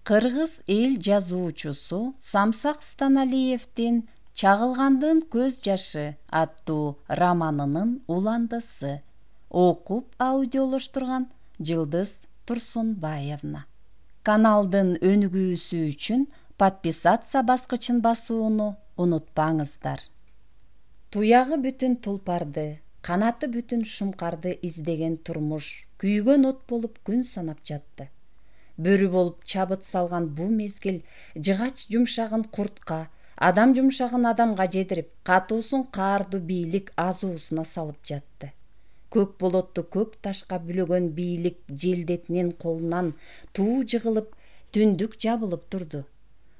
Кыргыз эл жазуучусу Самсак Станалиевдин «Чагылгандын көз жашы» аттуу романынын уландысы. Окуп аудиолоштурган Жылдыз Турсунбаевна. Каналдын өнүгүүсү үчүн подписаться баскычын басууну унутпаңыздар. Туягы бүтүн тулпарды, канаты бүтүн шумкарды издеген турмуш күйгөн от болуп күн санап жатты. Бөрү болуп чабыт салган бу мезгил жыгач жумшагын куртка, адам жумшагын адамга жедирип, катуусун каардуу бийлик азуусуна салып жатты. Көк болотту көк ташка бүлөгөн бийлик желдетинин колунан туу жыгылып, түндүк жабылып турду.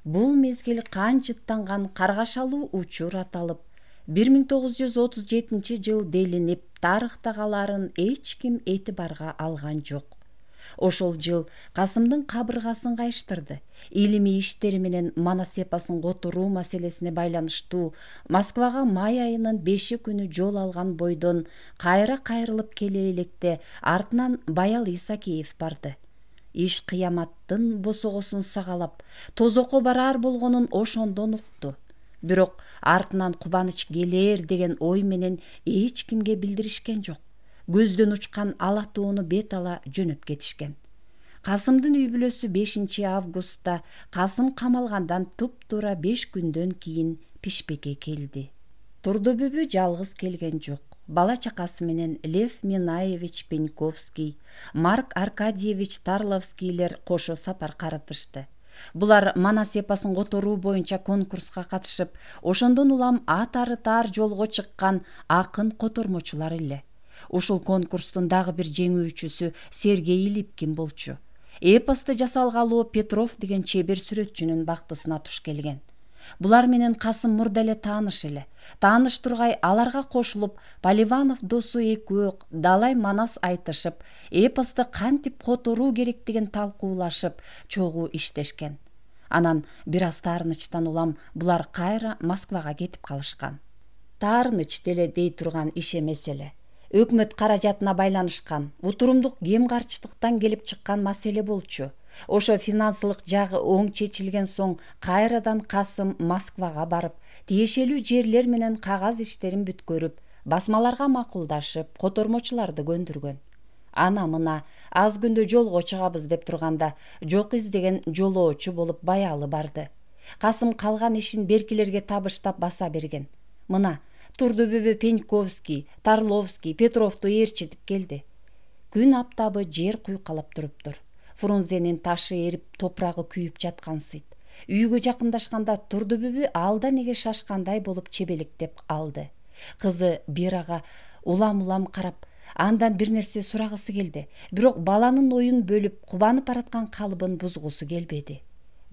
Бул мезгил канчыттанган каргашалуу учур аталып, 1937 жыл делинип, тарыхта калаарын эч ким этибарга алган жок. Ошол жыл Касымдын кабыргасын кайыштырды. Илимий иштери менен Манас эпосун которуу маселесине байланыштуу Москвага май айынын 5 күнү жол алган бойдон кайра кайрылып келе электе артынан Баял Исакеев барды. Иш кыяматтын босогосун сагалап, тозокко бараар болгонун ошондон укту. Бирок артынан кубаныч келер деген ой менен эч кимге билдиришкен жок. Көздөн учкан ала тоону бет ала жөнөп кетишкен. Касымдын үй бүлөсү 5 августта Касым камалгандан туп-туура 5 күндөн кийин Пишпекке келди. Турдубүбү жалгыз келген жок. Бала чакасы менен Лев Минаевич Пеньковский, Марк Аркадьевич Тарловскийлер кошо сапар каратышты. Булар Манас эпосун которуу боюнча конкурска катышып, ошондон улам ат арытаар жолго чыккан акын котормочулар эле. Ушул конкурстун дагы бир жеңүүчүсү Сергей Липкин болчу. Эпосты жасалгалуу Петров деген чебер сүрөтчүнүн бактысына туш келген. Булар менен Касым мурда эле тааныш эле. Тааныш тургай аларга кошулуп, Поливанов досу экөө далай Манас айтышып, эпосты кантип которуу керектигин талкуулашып, чогуу иштешкен. Анан бир аз таарынычтан улам булар кайра Москвага кетип калышкан. Таарыныч деле дей турган иш эмес эле. Өкмөт каражатына байланышкан, утурумдук кем карчылыктан келип чыккан маселе болчу. Ошо финансылык жагы оң чечилген соң кайрадан Касым Москвага барып, тиешелүү жерлер менен кагаз иштерин бүткөрүп, басмаларга макулдашып, котормочуларды көндүргөн. Ана мына аз күндө жолго чыгабыз деп турганда, жок издеген жолоочу болуп Баялы барды. Касым калган ишин беркилерге табыштап баса берген. Мына Турдубүбү Пеньковский, Тарловский, Петровду ээрчитип келди. Күн аптабы жер куйкалап туруптур. Фрунзенин ташы эрип, топурагы күйүп жаткансыйт. Үйгө жакындашканда Турдубүбү алдан эге шашкандай болуп чебелектеп алды. Кызы Бирага улам карап, андан бир нерсе сурагысы келди. Бирок баланын оюн бөлүп, кубанып бараткан калыбын бузгусу келбеди.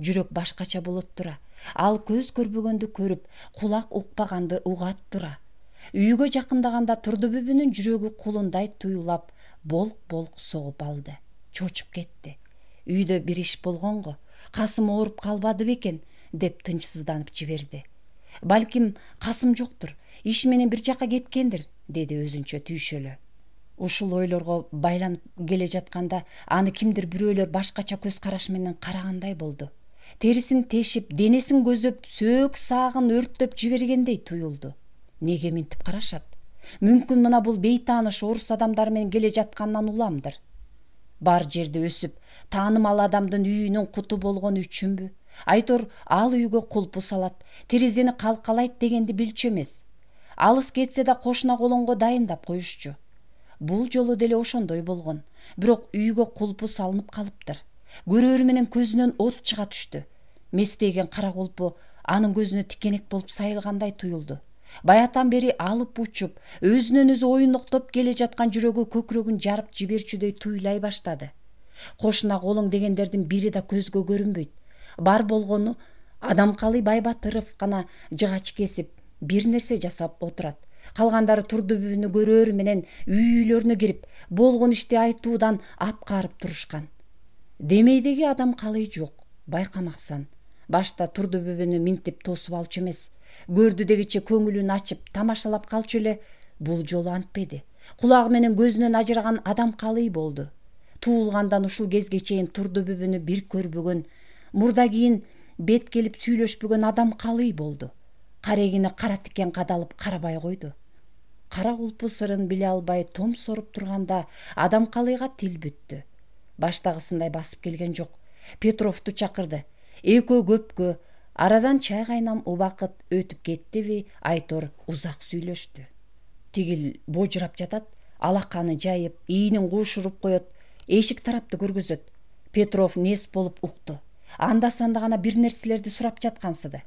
Жүрөк башкача болот тура. Ал көз көрбөгөндү көрүп, кулак укпаганды угат тура. Үйгө жакындаганда Турдубүбүнүн жүрөгү кулундай туюлап, болк согуп алды. Чочуп кетти. Үйдө бир иш болгонго, Касым ооруп калбады бекен, деп тынчсызданып жиберди. Балким Касым жоктур, иш менен бир жака кеткендир, деди өзүнчө түйшөлө. Ушул ойлорго байланып келе жатканда, аны кимдир бирөөлөр башкача көз караш менен карагандай болду. Терисин тешип, денесин көзөп, сөөк саагын өрттөп жибергендей туюлду. Неге минтип карашат? Мүмкүн мына бул бейтааныш орус адамдары менен келе жаткандан уламдыр. Бар жерде өсүп, таанымал адамдын үйүнүн куту болгон үчүнбү? Айтор ал үйгө кулпу салат, терезени калкалайт дегенди билчү эмес. Алыс кетсе да кошуна колонго дайындап коюшчу. Бул жолу деле ошондой болгон. Бирок үйгө кулпу салынып калыптыр. Көрөрү менен көзүнөн от чыга түштү. Местеген кара кулпу анын көзүнө тикенек болуп сайылгандай туюлду. Баятан бери алып учуп, өзүнөн өзү оюноктоп келе жаткан жүрөгү көкрөгүн жарып жиберчүдөй туйлай баштады. Кошуна колоң дегендердин бири да көзгө көрүнбөйт. Бар болгону Адамкалый Байбатыров гана жыгач кесип, бир нерсе жасап отурат. Калгандары Турдубүбүнү көрөрү менен үйлөрүнө кирип, болгон ишти айтуудан апкарып турушкан. Демейдеги Адамкалый жок, байкамаксан. Башта Турдубүбүнү минтип тосуп алчу эмес. Көрдү дегиче көңүлүн ачып, тамашалап калчу эле. Бул жолу антпеди. Кулагы менен көзүнөн ажыраган Адамкалый болду. Туулгандан ушул кезге чейин Турдубүбүнү бир көрбөгөн, Мурда кийин бет келип сүйлөшпөгөн адам калый болду. Карегини кара тикен кадалып карабай койду. Кара кулпу сырын биле албай том соруп турганда адам калыйга тил бүттү. Баштагысындай басып келген жок. Петровду чакырды. Экөө көпкө арадан чай кайнам убакыт өтүп кеттиби, Айтор узак сүйлөштү. Тигил божурап жатат, алаканы жайып, ийинин куушуруп коет, эшик тарапты көргөзөт. Петров нес болуп укту. Анда-санда гана бир нерселерди сурап жаткансыды.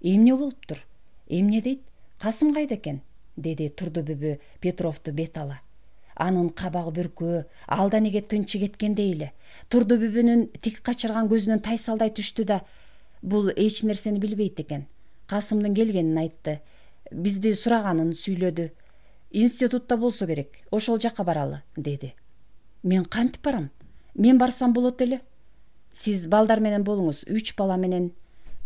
Эмне болуптур? Эмне дейт? Касым кайда экен? Деди Турду бүбү Петровду бет ала. Анын кабагы бүркөө, алда неге тынчы кеткендей эле. Турду бүбүнүн тик качырган көзүнөн тайсалдай түштү да, бул эч нерсени билбейт экен. Касымдын келгенин айтты. Бизди сураганын сүйлөдү. Институтта болсо керек, ошол жакка баралы, деди. Мен кантип барам? Мен барсам болот эле. Сиз балдар менен болуңуз, 3 бала менен.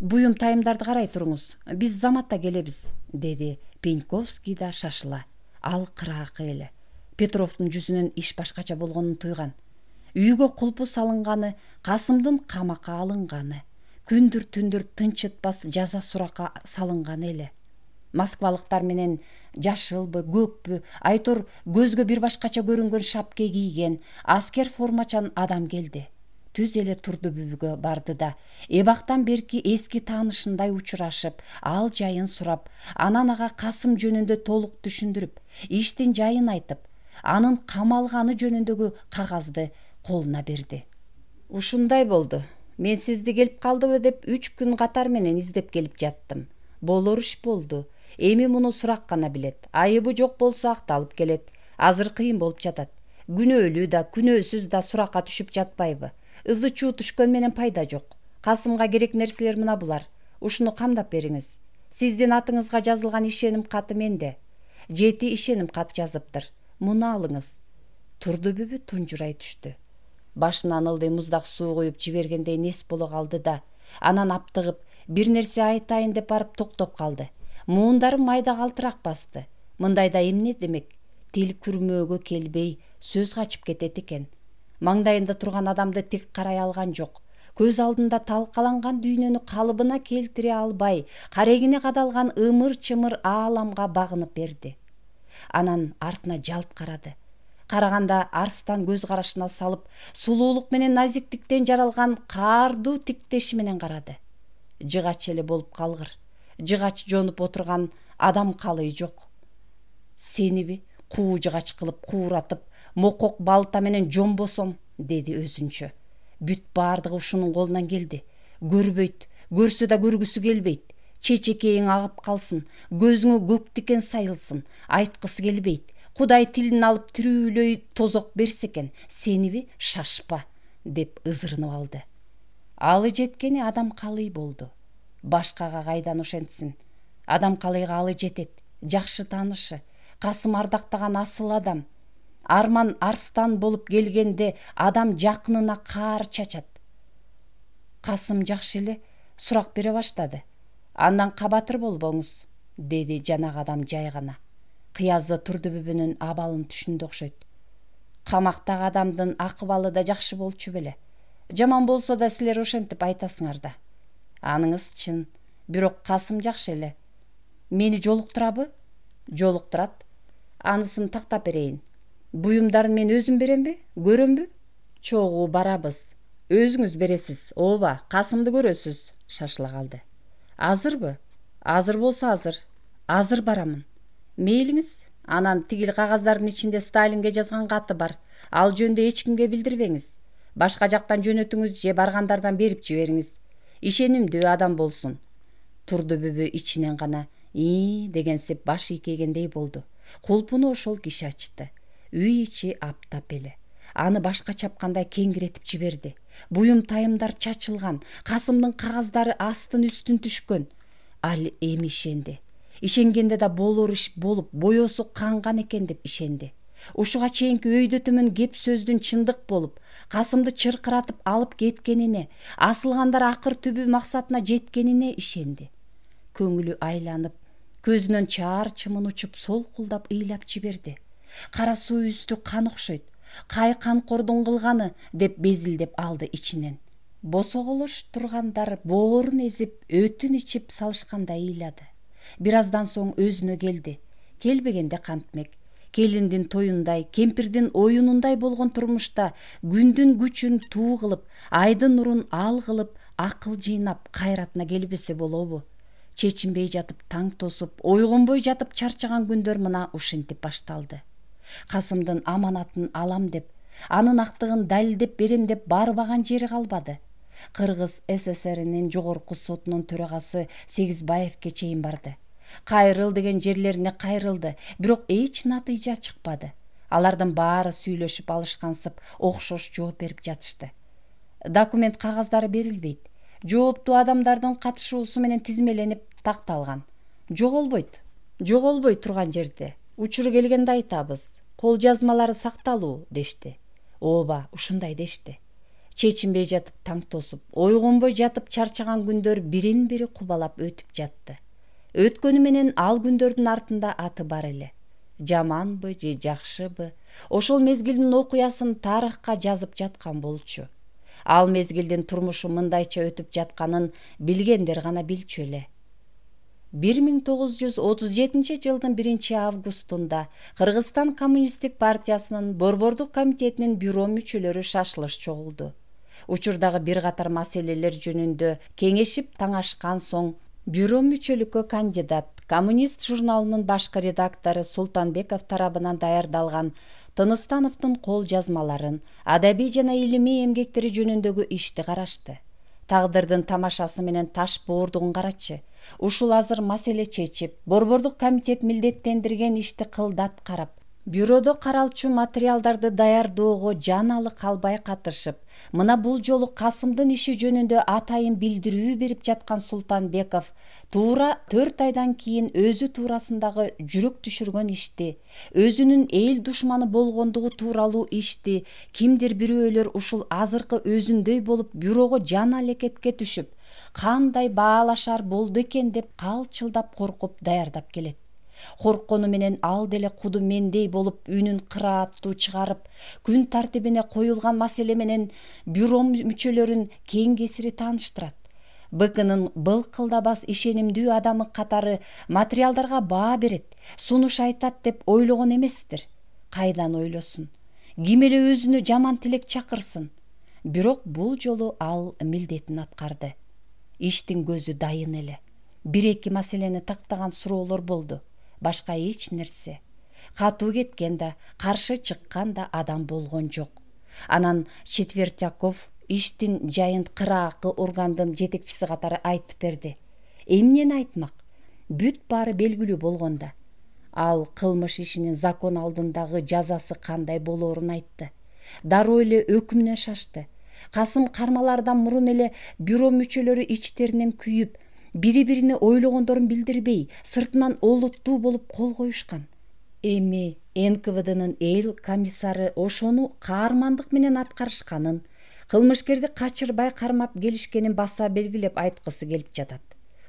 Буюм тайымдарды карай туруңуз. Биз заматта келебиз, деди Пеньковский да шашыла. Ал кыраакы эле. Петровдун жүзүнөн иш башкача болгонун туйган. Үйгө кулпу салынганы, Касымдын камакка алынганы, күндүр-түндүр тынчытпас жаза суракка салынганы эле. Москвалыктар менен жашылбы, көкпү, Айтор көзгө бир башкача көрүнгөн шапке кийген, аскер формачан адам келди. Түз эле Турду бүбүгө барды да, эбактан берки эски таанышындай учурашып, ал жайын сурап, анан ага Касым жөнүндө толук түшүндүрүп, иштин жайын айтып, анын камалганы жөнүндөгү кагазды колуна берди. Ушундай болду. Мен сизди келип калдыбы деп 3 күн катар менен издеп келип жаттым. Болор иш болду. Эми муну сурак гана билет. Айыбы жок болсо акталып келет. Азыр кыйын болуп жатат. Күнөөлүү да, күнөөсүз да суракка түшүп жатпайбы? Ызы-чуу түшкөн менен пайда жок. Касымга керек нерселер мына булар. Ушуну камдап бериңиз. Сиздин атыңызга жазылган ишеним каты менде. 7 ишеним кат жазыптыр. Муну алыңыз. Турду бүбү тунжурай түштү. Башынан ылдый муздак суу куюп жибергендей нес боло калды да, анан аптыгып, бир нерсе айтайын деп барып токтоп калды. Муундары майда калтырак басты. Мындайда эмне демек? Тил күрмөөгө келбей, сөз качып кетет экен. Маңдайында турган адамды тик карай алган жок. Көз алдында талкаланган дүйнөнү калыбына келтире албай, карегине кадалган ымыр-чымыр ааламга багынып берди. Анан артына жалт карады. Караганда арстан көз карашына салып, сулуулук менен назиктиктен жаралган каардуу тиктеши менен карады. Жыгач эле болуп калгыр. Жыгач жонуп отурган адам калый жок. Сениби куу жыгач кылып кууратып, мокок балта менен жомбосом, деди өзүнчө. Бүт баардыгы ушунун колунан келди. Көрбөйт, көрсө да көргүсү келбейт. Чечекейиң агып калсын, көзүңө көк тикен сайылсын, айткысы келбейт. Кудай тилин алып тирүүлөй тозок берсе экен, сениби шашпа, деп ызырынып алды. Алы жеткени адам калый болду. Башкага кайдан ошентсин. Адам калыйга алы жетет, жакшы таанышы, Касым ардактаган асыл адам. Арман арстан болуп келгенде адам жакынына каар чачат. Касым жакшы эле сурак бере баштады. Андан кабатыр болбоңуз, деди жанагы адам жай гана. Кыязы Турду бүбүнүн абалын түшүндү окшойт. Камактагы адамдын акыбалы да жакшы болчу беле. Жаман болсо да силер ошентип айтасыңар да. Аныңыз чын, бирок Касым жакшы эле. Мени жолуктурабы? Жолуктурат. Анысын тактап берейин. Буюмдарын мен өзүм беремби? Көрөмбү? Чогуу барабыз. Өзүңүз бересиз. Ооба, Касымды көрөсүз, шашыла калды. Азырбы? Азыр болсо азыр. Азыр барамын. Мейлиңиз. Анан тигил кагаздардын ичинде Сталинге жазган каты бар. Ал жөнүндө эч кимге билдирбеңиз. Башка жактан жөнөтүңүз же баргандардан берип жибериңиз. Ишенимдүү адам болсун. Турду бүбү ичинен гана дегенсип баш ийкегендей болду. Кулпуну ошол киши ачты. Үй ичи аптап эле. Аны башка чапкандай кеңиретип жиберди. Буюм тайымдар чачылган, Касымдын кагаздары астын үстүн түшкөн. Ал эми ишенди. Ишенгенде да болор иш болуп, боесу канган экен деп ишенди. Ушуга чейинки өйдөтөмөн кеп сөздүн чындык болуп, Касымды чыркыратып алып кеткенине, асылгандар акыр түбү максатына жеткенине ишенди. Көңүлү айланып, көзүнөн чаар чымын учуп солкулдап ыйлап жиберди. Кара суу үстү кан окшойт. Кай канкордун кылганы деп безилдеп алды ичинен. Босоголош тургандар боорун эзип, өтүн ичип салышкандай ыйлады. Бир аздан соң өзүнө келди. Келбегенде кантмек. Келиндин тоюндай, кемпирдин оюнундай болгон турмушта күндүн күчүн туу кылып, айдын нурун ал кылып, акыл жыйнап, кайратына келбесе болобу? Чечинбей жатып таң тосуп, ойгонбой жатып чарчаган күндөр мына ушинтип башталды. Касымдын аманатын алам деп, анын актыгын далилдеп берем деп барбаган жери калбады. Кыргыз СССРинин жогорку сотунун төрагасы Сегизбаевке чейин барды. Кайрыл деген жерлерине кайрылды, бирок эч натыйжа чыкпады. Алардын баары сүйлөшүп алышкансып, окшош жооп берип жатышты. Документ кагаздары берилбейт. Жооптуу адамдардын катышуусу менен тизмеленип такталган. Жоголбой турган жерде. Учуру келгенде айтабыз. Кол жазмалары сакталуу дешти. Ооба, ушундай дешти. Чечинбей жатып таң тосуп, ойгонбой жатып чарчаган күндөр бирин бири кубалап өтүп жатты. Өткөнү менен ал күндөрдүн артында аты бар эле. Жаманбы же жакшыбы, ошол мезгилдин окуясын тарыхка жазып жаткан болчу. Ал мезгилдин турмушу мындайча өтүп жатканын билгендер гана билчү эле. 1937 жылдын 1-августунда Кыргызстан Коммунисттик партиясынын Борбордук комитетинин бюро мүчөлөрү шашылыш чогулду. Учурдагы бир катар маселелер жөнүндө кеңешип таңашкан соң, бюро мүчөлүккө кандидат, Коммунист журналынын башкы редактору Султанбеков тарабынан даярдалган Тыныстановдун кол жазмаларын, адабий жана илимий эмгектери жөнүндөгү ишти карашты. Тагдырдын тамашасы менен таш боордугун карачы. Ушул азыр маселе чечип, Борбордук комитет милдеттендирген ишти кылдат карап, бюродо каралчу материалдарды даярдоого жаналы калбай катышып, мына бул жолу Касымдын иши жөнүндө атайын билдирүү берип жаткан Султанбеков туура 4 айдан кийин өзү туурасындагы жүрөк түшүргөн ишти, өзүнүн эл душманы болгондугу тууралуу ишти кимдир бирөөлөр ушул азыркы өзүндөй болуп бюрого жан алекетке түшүп, кандай баалашар болду экен деп калчылдап коркуп даярдап келет. Корккону менен ал деле куду мендей болуп үнүн кырааттуу чыгарып, күн тартибине коюлган маселе менен бюро мүчөлөрүн кең кесири тааныштырат. БКнын былкылдабас ишенимдүү адамы катары материалдарга баа берет, сунуш айтат деп ойлогон эместир. Кайдан ойлосун? Ким эле өзүнө жаман тилек чакырсын? Бирок бул жолу ал милдетин аткарды. Иштин көзү дайын эле. 1-2 маселени тактаган суроолор болду. Башка эч нерсе. Катуу кеткен да, каршы чыккан да адам болгон жок. Анан Четвертяков иштин жайын кыраакы органдын жетекчиси катары айтып берди. Эмнени айтмак? Бүт баары белгилүү болгонда. Ал кылмыш ишинин закон алдындагы жазасы кандай болоорун айтты. Дароо эле өкүмүнө шашты. Касым кармалардан мурун эле бюро мүчөлөрү ичтеринен күйүп, бири-бирине ойлогондорун билдирбей, сыртынан олуттуу болуп кол коюшкан. Эми НКВДнын эл комиссары ошону каармандык менен аткарышканын, кылмышкерди качырбай кармап келишкенин баса белгилеп айткысы келип жатат.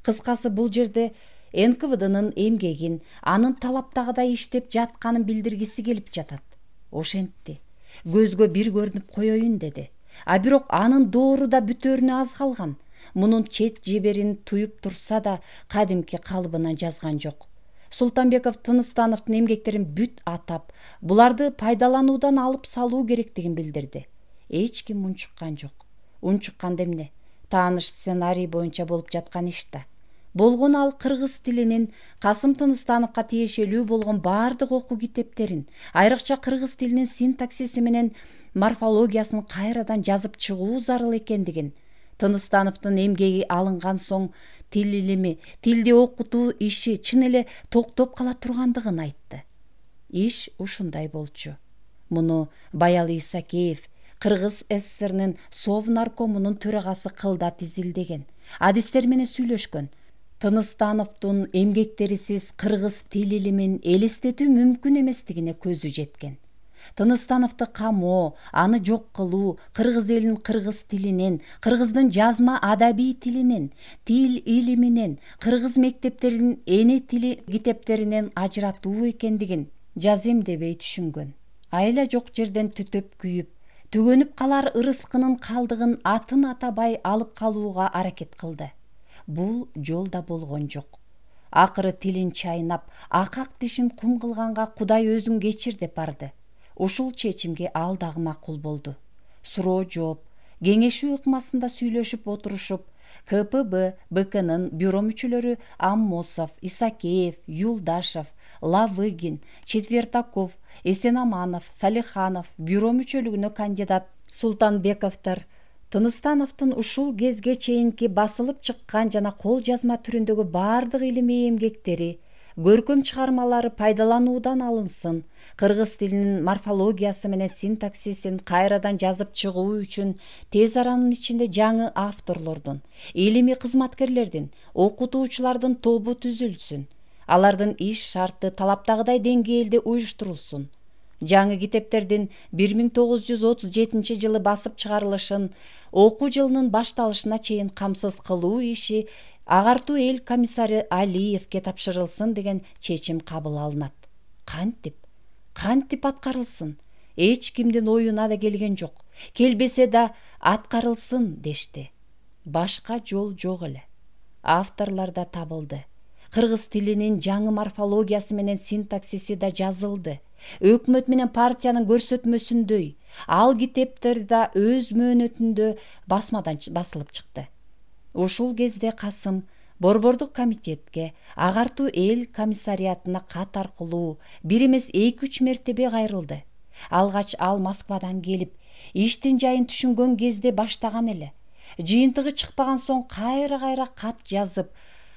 Кыскасы, бул жерде НКВДнын эмгегин, анын талаптагыдай иштеп жатканын билдиргиси келип жатат. Ошентти. Көзгө бир көрүнүп коеюн деди. А бирок анын доору да бүтөрүнө аз калган. Мунун чет жеберин туюп турса да, кадимки калыбынан жазган жок. Султанбеков Тыныстановдун эмгектерин бүт атап, буларды пайдалануудан алып салуу керектигин билдирди. Эч ким унчуккан жок. Унчуккан эмне? Тааныш сценарий боюнча болуп жаткан иш да. Болгону ал кыргыз тилинин Касым Тыныстановго тиешелүү болгон баардык окуу китептерин, айрыкча кыргыз тилинин синтаксиси менен морфологиясын кайрадан жазып чыгуу зарыл экендигин, Тыныстановдун эмгеги алынган соң тил илими, тилди окутуу иши чын эле токтоп кала тургандыгын айтты. Иш ушундай болчу. Муну Баялый Исакеев, Кыргыз СССРнин Совнаркомунун төрагасы кылдат изилдеген, адистер менен сүйлөшкөн. Тыныстановдун эмгектерисиз кыргыз тил илимин элестетүү мүмкүн эместигине көзү жеткен. Тыныстановду камоо, аны жок кылуу, кыргыз элинин кыргыз тилинен, кыргыздын жазма адабий тилинен, тил илиминен, кыргыз мектептеринин эне тили китептеринен ажыратуу экендигин жазем дебей түшүнгөн. Айла жок жерден түтөп күйүп, Төгөнүп калар ырыскынын калдыгын атын атабай алып калууга аракет кылды. Бул жолда болгон жок. Акыры тилин чайнап, акак тишин кум кылганга Кудай өзүң кечир деп барды. Ушул чечимге ал дагы макул болду. Суроо жооп, кеңешүү ыкмасында сүйлөшүп отурушуп, КПБ, БКнын бюро мүчөлөрү Аммосов, Исакеев, Юлдашев, Лавыгин, Четвертаков, Эсенаманов, Салиханов, бюро мүчөлүгүнө кандидат Султанбековдор, Тыныстановдун ушул кезге чейинки басылып чыккан жана кол жазма түрүндөгү бардык илимий эмгектери, көркөм чыгармалары пайдалануудан алынсын, кыргыз тилинин морфологиясы менен синтаксисин кайрадан жазып чыгуу үчүн тез аранын ичинде жаңы авторлордун, илимий кызматкерлердин, окутуучулардын тобу түзүлсүн. Алардын иш шарты талаптагыдай деңгээлде уюштурулсун. Жаңы китептердин 1937 жылы басып чыгарылышын окуу жылынын башталышына чейин камсыз кылуу иши агартуу эл комиссары Алиевке тапшырылсын деген чечим кабыл алынат. Кантип аткарылсын? Эч кимдин оюна да келген жок. Келбесе да аткарылсын дешти. Башка жол жок эле. Авторлор да табылды. Кыргыз тилинин жаңы морфологиясы менен синтаксиси да жазылды. Өкмөт менен партиянын көрсөтмөсүндөй, ал китептер да өз мөөнөтүндө басмадан басылып чыкты. Ушул кезде Касым Борбордук комитетке, агартуу эл комиссариатына кат аркылуу бир эмес 2-3 мертебе кайрылды. Алгач ал Москвадан келип, иштин жайын түшүнгөн кезде баштаган эле. Жыйынтыгы чыкпаган соң кайра кат жазып,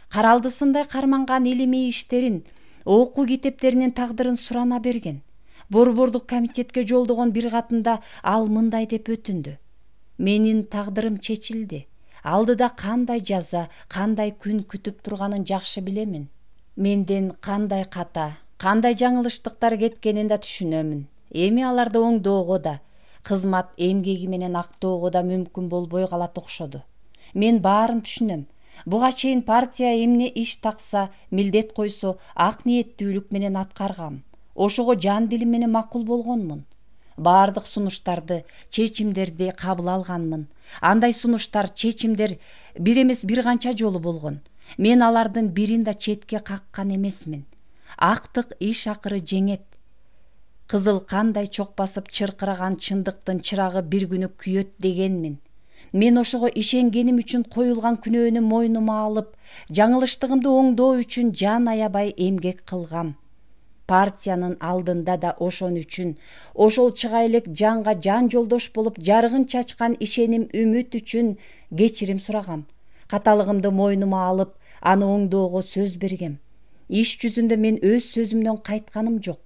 каралдысындай карманган илимий иштерин, окуу китептеринин тагдырын сурана берген. Борбордук комитетке жолдогон бир катында ал мындай деп өтүндү: менин тагдырым чечилди. Алдыда кандай жаза, кандай күн күтүп турганын жакшы билемин. Менден кандай ката, кандай жаңылыштыктар кеткенин да түшүнөмүн. Эми аларды оңдоого да, кызмат эмгеги менен актоого да мүмкүн болбой калат окшоду. Мен баарын түшүнөм. Буга чейин партия эмне иш такса, милдет койсо, ак ниеттүүлүк менен аткаргам. Ошого жан дилим менен макул болгонмун. Бардык сунуштарды, чечимдерди кабыл алганмын. Андай сунуштар, чечимдер бир эмес бир канча жолу болгон. Мен алардын бирин да четке каккан эмесмин. Актык иш акыры жеңет. Кызыл кандай чок басып чыркыраган чындыктын чырагы бир күнү күйөт дегенмин. Мен ошого ишенгеним үчүн коюлган күнөөнү мойнума алып, жаңылыштыгымды оңдоо үчүн жан аябай эмгек кылгам. Партиянын алдында да ошон үчүн, ошол чыга элек жанга жан жолдош болуп жарыгын чачкан ишеним үмүт үчүн кечирим сурагам. Каталыгымды мойнума алып, аны оңдоого сөз бергем. Иш жүзүндө мен өз сөзүмдөн кайтканым жок.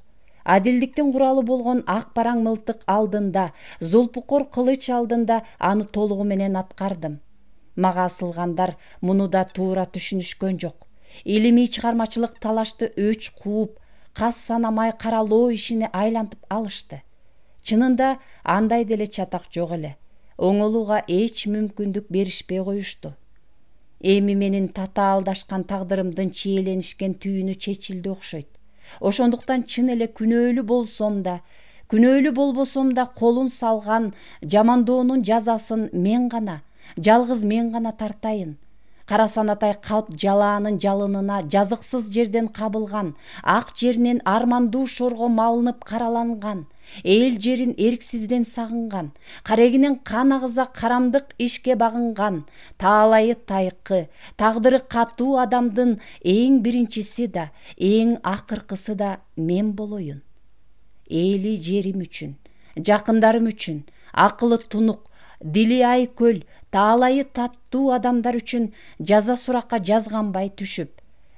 Адилдиктин куралы болгон ак бараң мылтык алдында, Зулпукор кылыч алдында аны толугу менен аткардым. Мага асылгандар муну да туура түшүнүшкөн жок. Илимий чыгармачылык талашты өч кууп, кас санамай каралоо ишине айлантып алышты. Чынында андай деле чатак жок эле. Оңолууга эч мүмкүндүк беришпей коюшту. Эми менин татаалдашкан тагдырымдын чиеленишкен түйүнү чечилди окшойт. Ошондуктан чын эле күнөөлүү болсом да, күнөөлүү болбосом да колун салган жамандоонун жазасын мен гана, жалгыз мен гана тартайын. Кара Санатай калп жалаанын жалынына жазыксыз жерден кабылган, ак жеринен армандуу шорго малынып караланган, эл жерин эрксизден сагынган, карегинен кан агыза карамдык ишке багынган, таалайы тайкы, тагдыры катуу адамдын эң биринчиси да, эң акыркысы да мен болоюн. Эли жерим үчүн, жакындарым үчүн, акылы тунук, дили айкөл, таалайы таттуу адамдар үчүн жаза суракка жазганбай түшүп,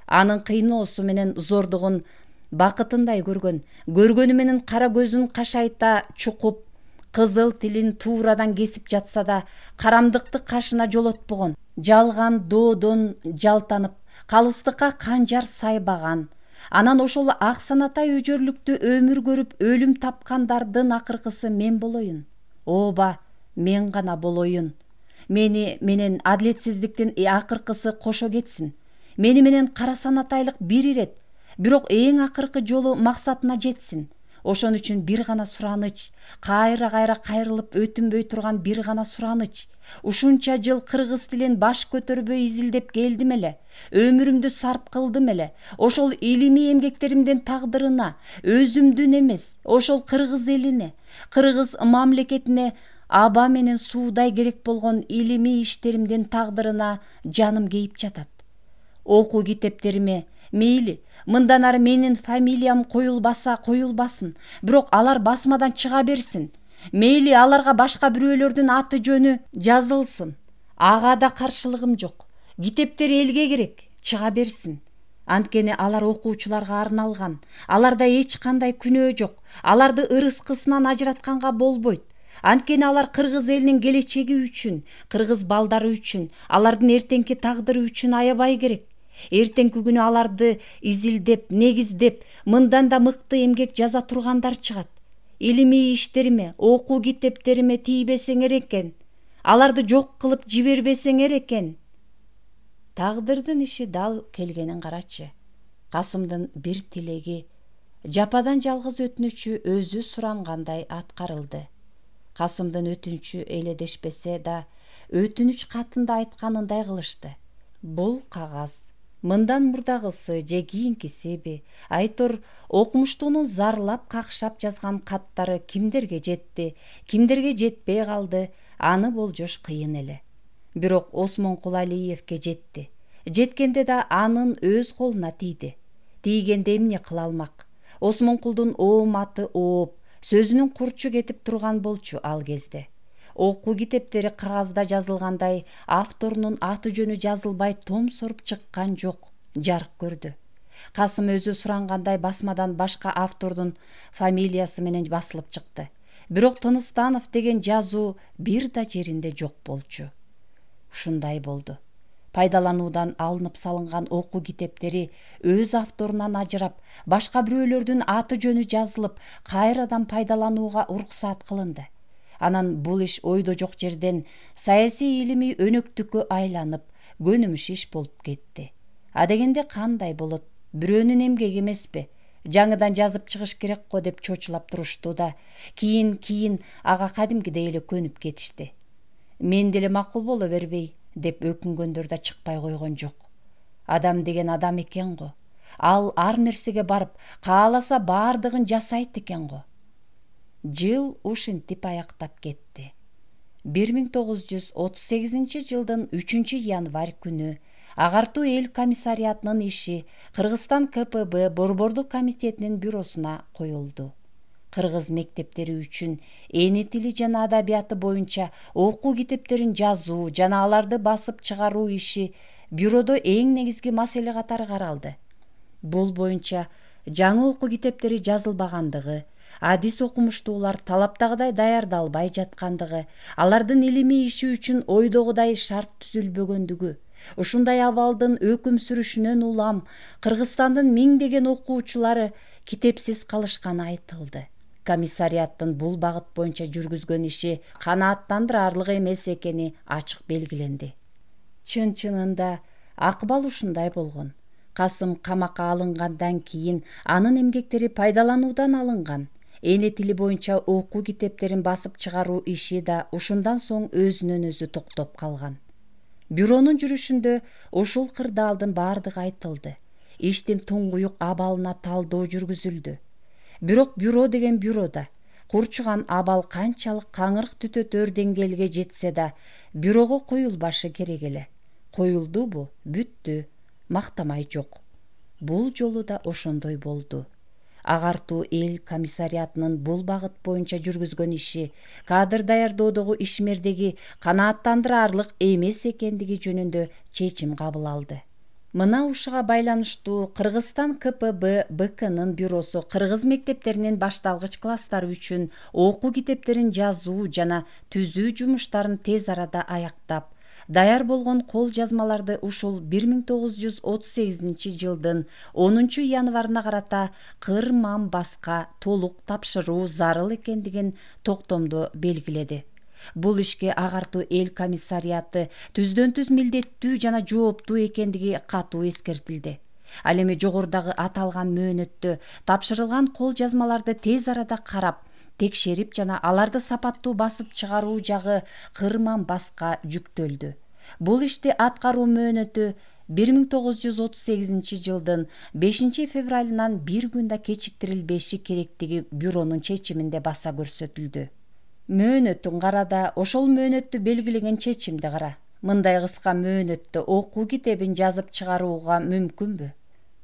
анын кыйноосу менен зордугун бакытындай көргөнү менен кара көзүн кашайта чукуп, кызыл тилин туурадан кесип жатса да, карамдыкты кашына жолотпогон, жалган доодон жалтанып, калыстыкка канжар сайбаган, анан ошол ак санатай өжөрлүктү өмүр көрүп өлүм тапкандардын акыркысы мен болоюн. Ооба, мен гана болоюн. Мени менен адилетсиздиктин акыркысы кошо кетсин. Мени менен Кара Санатайлык бир ирет, бирок эң акыркы жолу максатына жетсин. Ошон үчүн бир гана сураныч, кайра кайрылып өтүнбөй турган бир гана сураныч. Ушунча жыл кыргыз тилин баш көтөрбөй изилдеп келдим эле. Өмүрүмдү сарп кылдым эле. Ошол илимий эмгектеримдин тагдырына, өзүмдүн эмес, ошол кыргыз элине, кыргыз мамлекетине аба менен суудай керек болгон илимий иштеримдин тагдырына жаным кейип жатат. Окуу китептериме мейли, мындан ары менин фамилиям коюлбасын, бирок алар басмадан чыга берсин. Мейли аларга башка бирөөлөрдүн аты жөнү жазылсын. Ага да каршылыгым жок. Китептер элге керек, чыга берсин. Анткени алар окуучуларга арналган. Аларда эч кандай күнөө жок. Аларды ырыс-кысынан ажыратканга болбойт. Анткени алар кыргыз элинин келечеги үчүн, кыргыз балдары үчүн, алардын эртеңки тагдыры үчүн аябай керек. Эртеңки күнү аларды изилдеп, негиздеп, мындан да мыкты эмгек жаза тургандар чыгат. Илимий иштериме, окуу китептериме тийбесеңер экен, аларды жок кылып жибербесеңер экен. Тагдырдын иши дал келгенин карачы. Касымдын бир тилеги, жападан жалгыз өтүнүчү өзү сурангандай аткарылды. Касымдын өтүнчү эледешпесе да, өтүнүч катында айтканындай кылышты. Бул кагаз мындан мурдагысы же кийинкисиби, айтор окумуштуунун зарлап какшап жазган каттары кимдерге жетти, кимдерге жетпей калды, аны болжош кыйын эле. Бирок Осмонкул Алиевке жетти. Жеткенде да анын өз колуна тийди. Тийгенде эмне кыла алмак? Осмонкулдун ооматы ооп, сөзүнүн курчу кетип турган болчу ал кезде. Окуу китептери кагазда жазылгандай авторунун аты жөнү жазылбай том соруп чыккан жок, жарык көрдү. Касым өзү сурангандай басмадан башка автордун фамилиясы менен басылып чыкты. Бирок Тыныстанов деген жазуу бир да жеринде жок болчу. Ушундай болду. Пайдалануудан алынып салынган окуу китептери өз авторунан ажырап, башка бирөөлөрдүн аты жөнү жазылып, кайрадан пайдаланууга уруксаат кылынды. Анан бул иш ойдо жок жерден саясий илимий өнөктүккө айланып, көнүмүш иш болуп кетти. Адегенде кандай болот? Бирөөнүн эмгеги эмеспи? Жаңыдан жазып чыгыш керек го деп чочулап турушту да, кийин ага кадимкидей эле көнүп кетишти. Мен деле макул боло бербей деп өкүнгөндөр да чыкпай койгон жок. Адам деген адам экен го. Ал ар нерсеге барып, кааласа баардыгын жасайт экен го. Жыл ушинтип аяктап кетти. 1938 жылдын 3 январь күнү Агартуу эл комиссариатынын иши Кыргызстан КПБ Борбордук комитетинин бюросуна коюлду. Кыргыз мектептери үчүн эни тили жана адабияты боюнча окуу китептерин жазуу жана аларды басып чыгаруу иши бюродо эң негизги маселе катары каралды. Бул боюнча жаңы окуу китептери жазылбагандыгы, адис окумуштуулар талаптагыдай даярдалбай жаткандыгы, алардын илимий иши үчүн ойдогудай шарт түзүлбөгөндүгү, ушундай абалдын өкүм сүрүшүнөн улам Кыргызстандын миңдеген окуучулары китепсиз калышканы айтылды. Комиссариаттын бул багыт боюнча жүргүзгөн иши канааттандырарлык эмес экени ачык белгиленди. Чын-чынында акыбал ушундай болгон. Касым камакка алынгандан кийин анын эмгектери пайдалануудан алынган. Эни тили боюнча окуу китептерин басып чыгаруу иши да ушундан соң өзүнөн өзү токтоп калган. Бюронун жүрүшүндө ушул кырдаалдын баардыгы айтылды. Иштин туңгуюк абалына талдоо жүргүзүлдү. Бирок бюро деген бюрода курчуган абал канчалык каңырык түтөтөр деңгээлге жетсе да, бюрого коюлбашы керек эле. Коюлдубу? Бүттү. Мактамай жок. Бул жолу да ошондой болду. Агартуу эл комиссариатынын бул багыт боюнча жүргүзгөн иши кадр даярдоодогу ишмердиги канааттандырарлык эмес экендиги жөнүндө чечим кабыл алды. Мына ушуга байланыштуу Кыргызстан КПБ БКнын бюросу кыргыз мектептеринин башталгыч класстары үчүн окуу китептерин жазуу жана түзүү жумуштарын тез арада аяктап, даяр болгон кол жазмаларды ушул 1938 жылдын 10 январына карата кырман баска толук тапшыруу зарыл экендигин токтомдо белгиледи. Бул ишке Агартуу эл комиссариаты түздөн-түз милдеттүү жана жооптуу экендиги катуу эскертилди. Ал эми жогорудагы аталган мөөнөттө тапшырылган кол жазмаларды тез арада карап, текшерип жана аларды сапаттуу басып чыгаруу жагы кырман баска жүктөлдү. Бул ишти аткаруу мөөнөтү 1938 жылдын 5 февралынан бир күн да кечиктирилбеши керектиги бюронун чечиминде баса көрсөтүлдү. Мөөнөтүн карада ошол мөөнөттү белгилеген чечимди кара. Мындай кыска мөөнөттө окуу китебин жазып чыгарууга мүмкүнбү?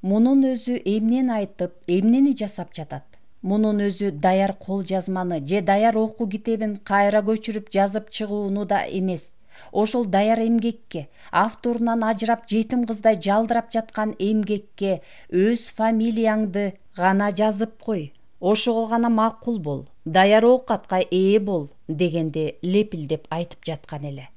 Мунун өзү эмнени айтып, эмнени жасап жатат? Мунун өзү даяр кол жазманы же даяр окуу китебин кайра көчүрүп жазып чыгууну да эмес. Ошол даяр эмгекке, авторунан ажырап жетим кыздай жалдырап жаткан эмгекке өз фамилияңды гана жазып кой. Ошого гана макул бол, даяр оокатка ээ бол дегенди лепилдеп айтып жаткан эле.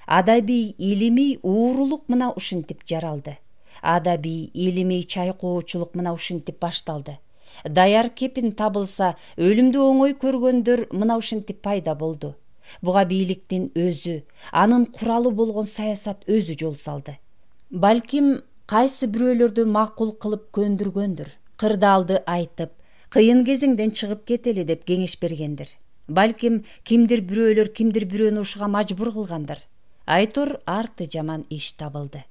Адабий, илимий уурулук мына ушинтип жаралды. Адабий, илимий чайкоочулук мына ушинтип башталды. Даяр кепин табылса, өлүмдү оңой көргөндөр мына ушинтип пайда болду. Буга бийликтин өзү, анын куралы болгон саясат өзү жол салды. Балким кайсы бирөөлөрдү макул кылып көндүргөндүр. Кырдаалды айтып, кыйын кезеңден чыгып кетели деп кеңеш бергендир. Балким кимдир бирөөлөр кимдир бирөөнү ушуга мажбур кылгандыр. Айтор арты жаман иш табылды.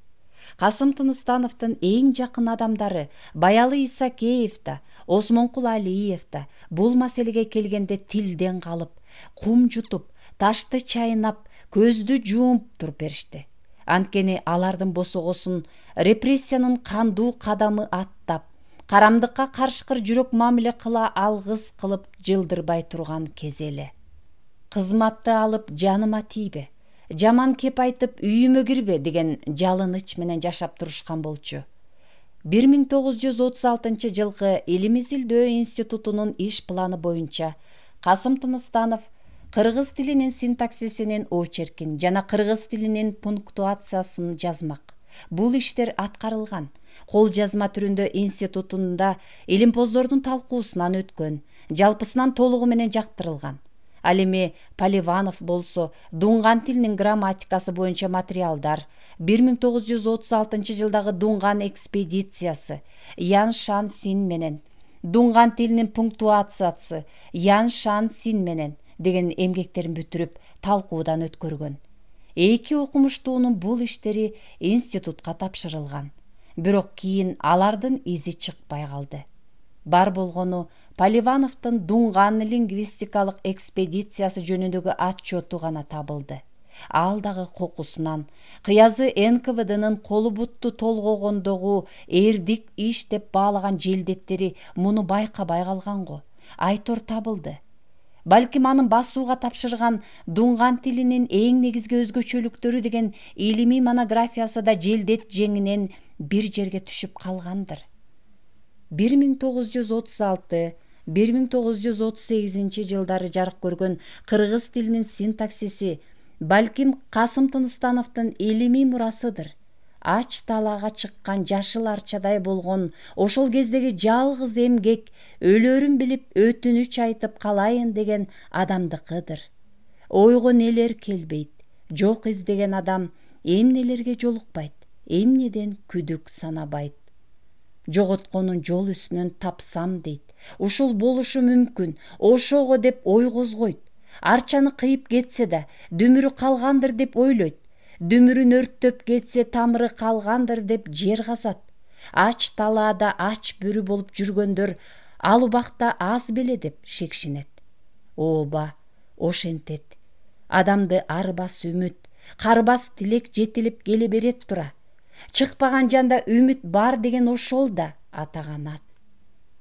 Касым Тыныстановдун эң жакын адамдары Баялы Исакеев да, Осмонкул Алиев да бул маселеге келгенде тилден калып, кум жутуп, ташты чайнап, көздү жуумп туруп беришти. Анткени алардын босогосун репрессиянын кандуу кадамы аттап, карамдыкка каршкыр жүрөк мамиле кыла алгыс кылып жылдырбай турган кез эле. Кызматты алып жаныма тийбе, жаман кеп айтып үйүмө кирбе деген жалыныч менен жашап турушкан болчу. 1936 жылкы Илим Изилдөө институтунун иш планы боюнча Касым Тыныстанов кыргыз тилинин синтаксисинин очеркин жана кыргыз тилинин пунктуациясын жазмак. Бул иштер аткарылган. Кол жазма түрүндө институтунда илимпоздордун талкуусунан өткөн, жалпысынан толугу менен жактырылган. Ал эми Поливанов болсо дунган тилинин грамматикасы боюнча материалдар, 1936 жылдагы дунган экспедициясы, Ян Шан Син менен, дунган тилинин пунктуациясы, Ян Шан Син менен деген эмгектерин бүтүрүп талкуудан өткөргөн. Эки окумуштуунун бул иштери институтка тапшырылган. Бирок кийин алардын изи чыкпай калды. Бар болгону Поливановдун дунган лингвистикалык экспедициясы жөнүндөгү отчету гана табылды. Ал дагы кокусунан кыязы НКВДнын колу бутту толгогондогу эрдик иш деп баалаган желдеттери муну байкабай калган го. Айтор табылды. Балким анын басууга тапшырган дунган тилинин эң негизги өзгөчөлүктөрү деген илимий монографиясы да желдет жеңинен бир жерге түшүп калгандыр. 1936-1938 жылдары жарык көргөн кыргыз тилинин синтаксиси балким Касым Тыныстановдун илимий мурасыдыр. Ач талаага чыккан жашыл арчадай болгон ошол кездеги жалгыз эмгек өлөрүн билип өтүнүч айтып калайын деген адамдыкыдыр. Ойго нелер келбейт, жок издеген адам эмнелерге жолукпайт, эмнеден күдүк санабайт. Жоготконун жол үстүнөн тапсам дейт. Ушул болушу мүмкүн, ошого деп ой козгойт. Арчаны кыйып кетсе да, дүмүрү калгандыр деп ойлойт. Дүмүрүн өрттөп кетсе, тамыры калгандыр деп жер казат. Ач талаада ач бүрү болуп жүргөндөр ал убакта аз беле деп шекшинет. Ооба, ошентет. Адамды арбас үмүт, карбас тилек жетилип келе берет тура. Чыкпаган жанда үмүт бар деген ошол да атаган ат.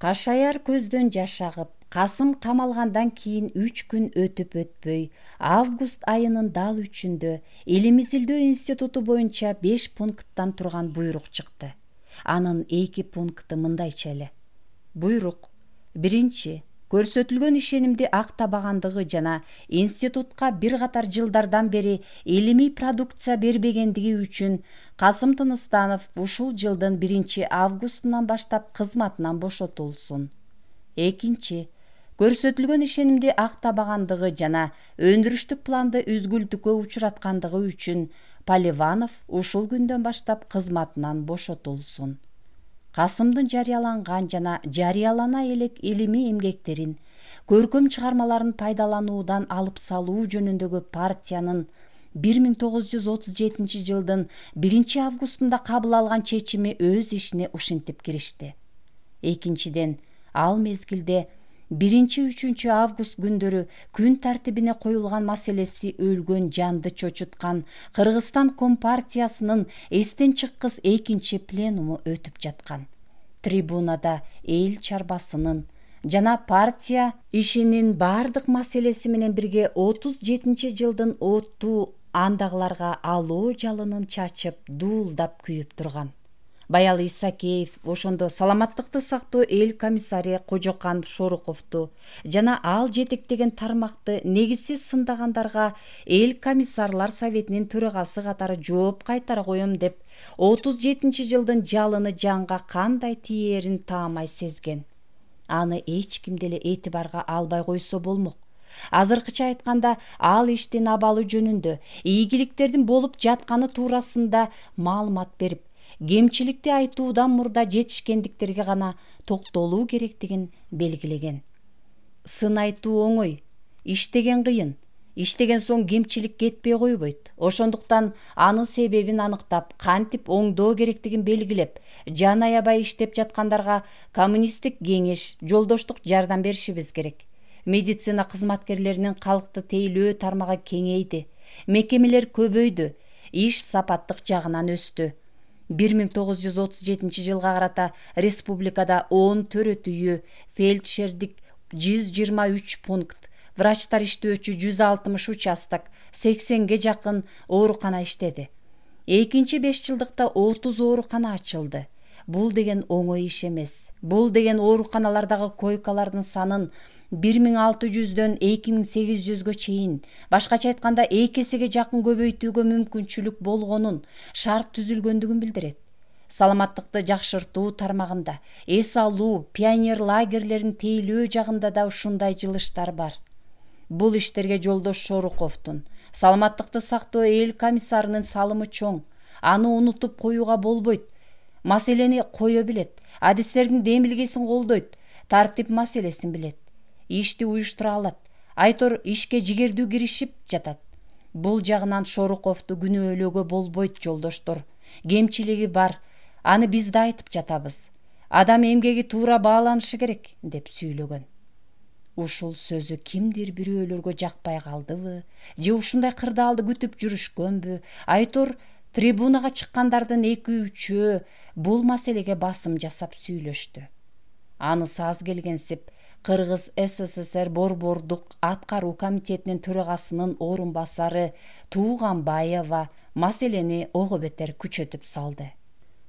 Кашаяр көздөн жаш агып, Касым камалгандан кийин 3 күн өтүп өтпөй, август айынын дал 3-үндө Илим Изилдөө институту боюнча 5 пункттан турган буйрук чыкты. Анын 2 пункты мындайча эле. Буйрук: 1. Көрсөтүлгөн ишенимди актабагандыгы жана институтка бир катар жылдардан бери илимий продукция бербегендиги үчүн Касым Тыныстанов ушул жылдын 1 августунан баштап кызматынан бошотулсун. 2. Көрсөтүлгөн ишенимди актабагандыгы жана өндүрүштүк планды үзгүлтүккө учураткандыгы үчүн Поливанов ушул күндөн баштап кызматынан бошотулсун. Касымдын жарыяланган жана жарыялана элек илимий эмгектерин, көркөм чыгармаларын пайдалануудан алып салуу жөнүндөгү партиянын 1937 жылдын 1 августунда кабыл алган чечими өз ишине ушинтип киришти. Экинчиден, ал мезгилде 1-3 август күндөрү күн тартибине коюлган маселеси өлгөн жанды чочуткан Кыргызстан Компартиясынын эстен чыккыс 2 пленуму өтүп жаткан. Трибунада эл чарбасынын жана партия ишинин бардык маселеси менен бирге 37 жылдын оттуу андагыларга алоо жалынын чачып, дуулдап күйүп турган. Баялы Исакеев ошондо саламаттыкты сактоо эл комиссари Кожокан Шоруковду жана ал жетектеген тармакты негизсиз сындагандарга эл комиссарлар советинин төрагасы катары жооп кайтара коем деп 37 жылдын жалыны жанга кандай тиерин таамай сезген. Аны эч ким деле этибарга албай койсо болмок. Азыркыча айтканда, ал иштин абалы жөнүндө, ийгиликтердин болуп жатканы туурасында маалымат берип, кемчиликти айтуудан мурда жетишкендиктерге гана токтолуу керектигин белгилеген. Сын айтуу оңой, иштеген кыйын. Иштеген соң кемчилик кетпей койбойт. Ошондуктан анын себебин аныктап, кантип оңдоо керектигин белгилеп, жан аябай иштеп жаткандарга коммунисттик кеңеш, жолдоштук жардам беришибиз керек. Медицина кызматкерлеринин калкты тейлөө тармагы кеңейди. Мекемелер көбөйдү. Иш сапаттык жагынан өстү. 1937 жылга карата республикада 10 төрөт үйү, фельдшердик 123 пункт, врачтар иштөөчү 160 участок, 80ге жакын оорукана иштеди. Экинчи 5 жылдыкта 30 оорукана ачылды. Бул деген оңой иш эмес. Бул деген ооруканалардагы койкалардын санын 1600дөн 2800гө чейин, башкача айтканда 2 эсеге жакын көбөйтүүгө мүмкүнчүлүк болгонун, шарт түзүлгөндүгүн билдирет. Саламаттыкты жакшыртуу тармагында, эс алуу, пионер лагерлерин тейлөө жагында да ушундай жылыштар бар. Бул иштерге жолдош Шоруковдун, саламаттыкты сактоо эл комиссарынын салымы чоң. Аны унутуп коюуга болбойт. Маселени кое билет, адистердин демилгесин колдойт, тартип маселесин билет. Ишти уюштура алат. Айтор ишке жигердүү киришип жатат. Бул жагынан Шоруковду күнөөлөөгө болбойт жолдоштор. Кемчилиги бар. Аны биз да айтып жатабыз. Адам эмгеги туура бааланышы керек деп сүйлөгөн. Ушул сөзү кимдир бирөөлөргө жакпай калдыбы, же ушундай кырдаалды күтүп жүрүшкөнбү? Айтор трибунага чыккандардын 2-3 бул маселеге басым жасап сүйлөштү. Анысы аз келгенсип, Кыргыз СССР Борбордук аткаруу комитетинин төрагасынын орун басары Тууганбаева маселени ого бетер күчөтүп салды.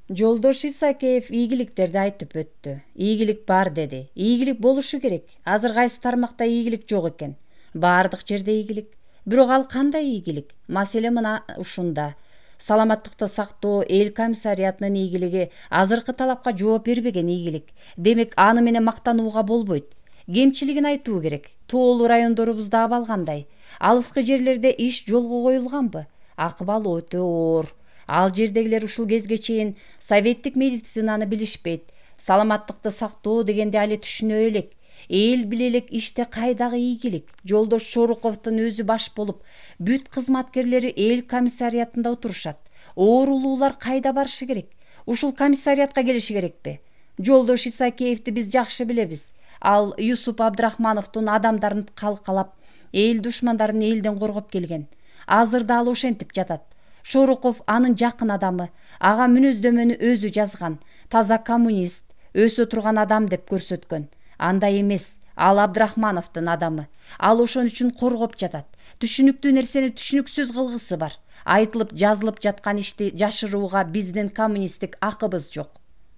Жолдош Исакеев ийгиликтерди айтып өттү. Ийгилик бар деди. Ийгилик болушу керек. Азыр кайсы тармакта ийгилик жок экен? Бардык жерде ийгилик. Бирок ал кандай ийгилик? Маселе мына ушунда. Саламаттыкты сактоо эл комиссариятынын ийгилиги азыркы талапка жооп бербеген ийгилик. Демек, аны менен мактанууга болбойт. Кемчилигин айтуу керек. Тоолуу райондорубузда абал кандай? Алыскы жерлерде иш жолго коюлганбы? Акыбал өтө оор. Ал жердегилер ушул кезге чейин советтик медицинаны билишпейт. Саламаттыкты сактоо дегенде али түшүнө элек. Эл биле элек иште кайдагы ийгилик. Жолдош Шоруковдун өзү баш болуп, бүт кызматкерлери эл комиссариятында отурушат. Оорулуулар кайда барышы керек? Ушул комиссариятка келиши керекпи? Жолдош Исакеевди биз жакшы билебиз. Ал Юсуп Абдрахмановдун адамдарын калкалап, эл душмандарын элден коргоп келген. Азыр да ал ошентип жатат. Шоруков анын жакын адамы, ага мүнөздөмөнү өзү жазган, таза коммунист, өсө турган адам деп көрсөткөн. Андай эмес, ал Абдрахмановдун адамы. Ал ошон үчүн коргоп жатат. Түшүнүктүү нерсени түшүнүксүз кылгысы бар. Айтылып, жазылып жаткан ишти жашырууга биздин коммунисттик акыбыз жок.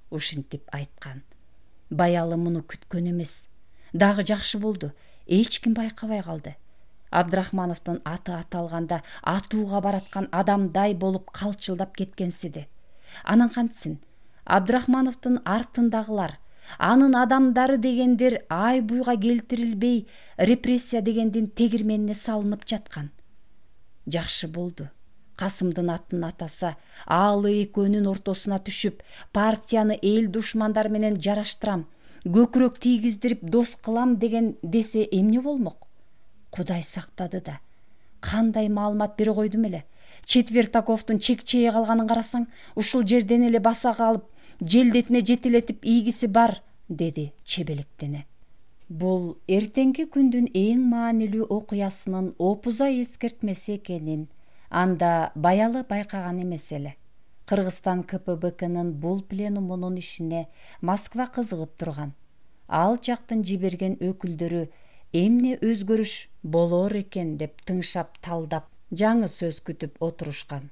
Ушинтип айткан. Баялы муну күткөн эмес. Дагы жакшы болду. Эч ким байкабай калды. Абдрахмановдун аты аталганда атууга бараткан адамдай болуп калчылдап кеткенсиди. Анан кантсин? Абдрахмановдун артындагылар, анын адамдары дегендер ай буйга келтирилбей репрессия дегендин тегирменине салынып жаткан. Жакшы болду. Касымдын атын атаса, ал экөөнүн ортосуна түшүп, партияны эл душмандары менен жараштырам, көкүрөк тийгиздирип дос кылам деген десе эмне болмок? Кудай сактады да. Кандай маалымат бере койдум эле. Четвертаковдун чекчее калганын карасаң, ушул жерден эле баса калып, желдетине жетелетип ийгиси бар, деди чебелектене. Бул эртеңки күндүн эң маанилүү окуясынын опуза эскертмеси экенин анда баялы байкаган эмес эле. Кыргызстан КПБКнын бул пленумунун ишине Москва кызыгып турган. Ал жактын жиберген өкүлдөрү эмне өзгөрүш болор экен деп тыңшап талдап, жаңы сөз күтүп отурушкан.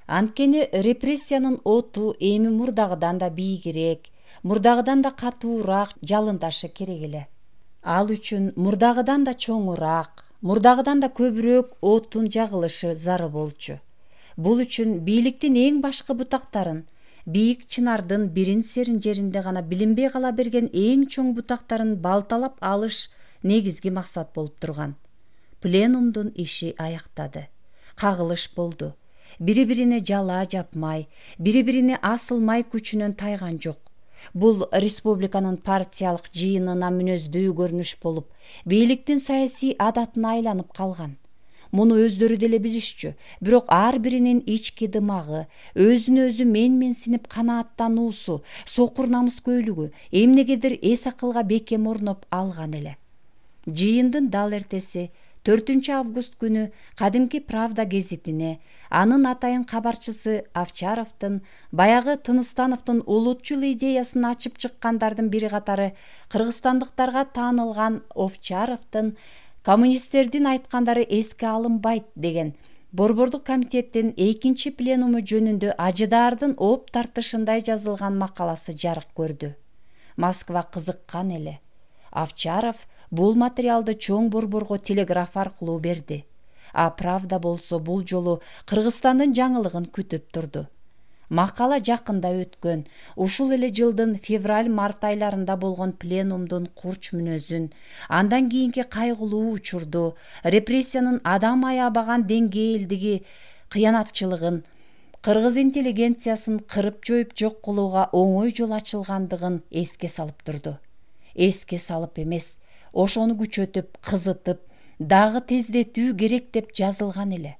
Анткени репрессиянын оту эми мурдагыдан да бийигирээк, мурдагыдан да катуураак жалындашы керек эле. Ал үчүн мурдагыдан да чоңураак, мурдагыдан да көбүрөөк оттун жагылышы зарыл болчу. Бул үчүн бийликтин эң башкы бутактарын, бийик чынардын бирин серин жеринде гана билинбей кала берген эң чоң бутактарын балталап алыш негизги максат болуп турган. Пленумдун иши аяктады. Кагылыш болду. Бири-бирине жала жапмай, бири-бирине асылмай күчүнөн тайган жок. Бул республиканын партиялык жыйынына мүнөздүү көрүнүш болуп, бийликтин саясий адатына айланып калган. Муну өздөрү деле билишчү, бирок ар биринин ички дымагы, өзүнө өзү менменсинип канааттануусу, сокур намыскөйлүгү эмнегедир эс акылга бекем орноп алган эле. Жыйындын дал эртеси 4 август күнү кадимки Правда гезитине анын атайын кабарчысы Овчаровдун, баягы Тыныстановдун улутчул идеясын ачып чыккандардын бири катары кыргызстандыктарга таанылган Овчаровдун коммунисттердин айткандары эске алынбайт деген Борбордук комитеттин 2 пленуму жөнүндө ажыдаардын оп тартышындай жазылган макаласы жарык көрдү. Москва кызыккан эле. Овчаров бул материалды чоң борборго телеграф аркылуу берди. А Правда болсо бул жолу Кыргызстандын жаңылыгын күтүп турду. Макала жакында өткөн, ушул эле жылдын февраль-март айларында болгон пленумдун курч мүнөзүн, андан кийинки кайгылуу учурду, репрессиянын адам аябаган деңгээлдиги кыянатчылыгын, кыргыз интеллигенциясын кырып жоюп жок кылууга оңой жол ачылгандыгын эске салып турду. Эске салып эмес, ошону күчөтүп, кызытып, дагы тездетүү керек деп жазылган эле.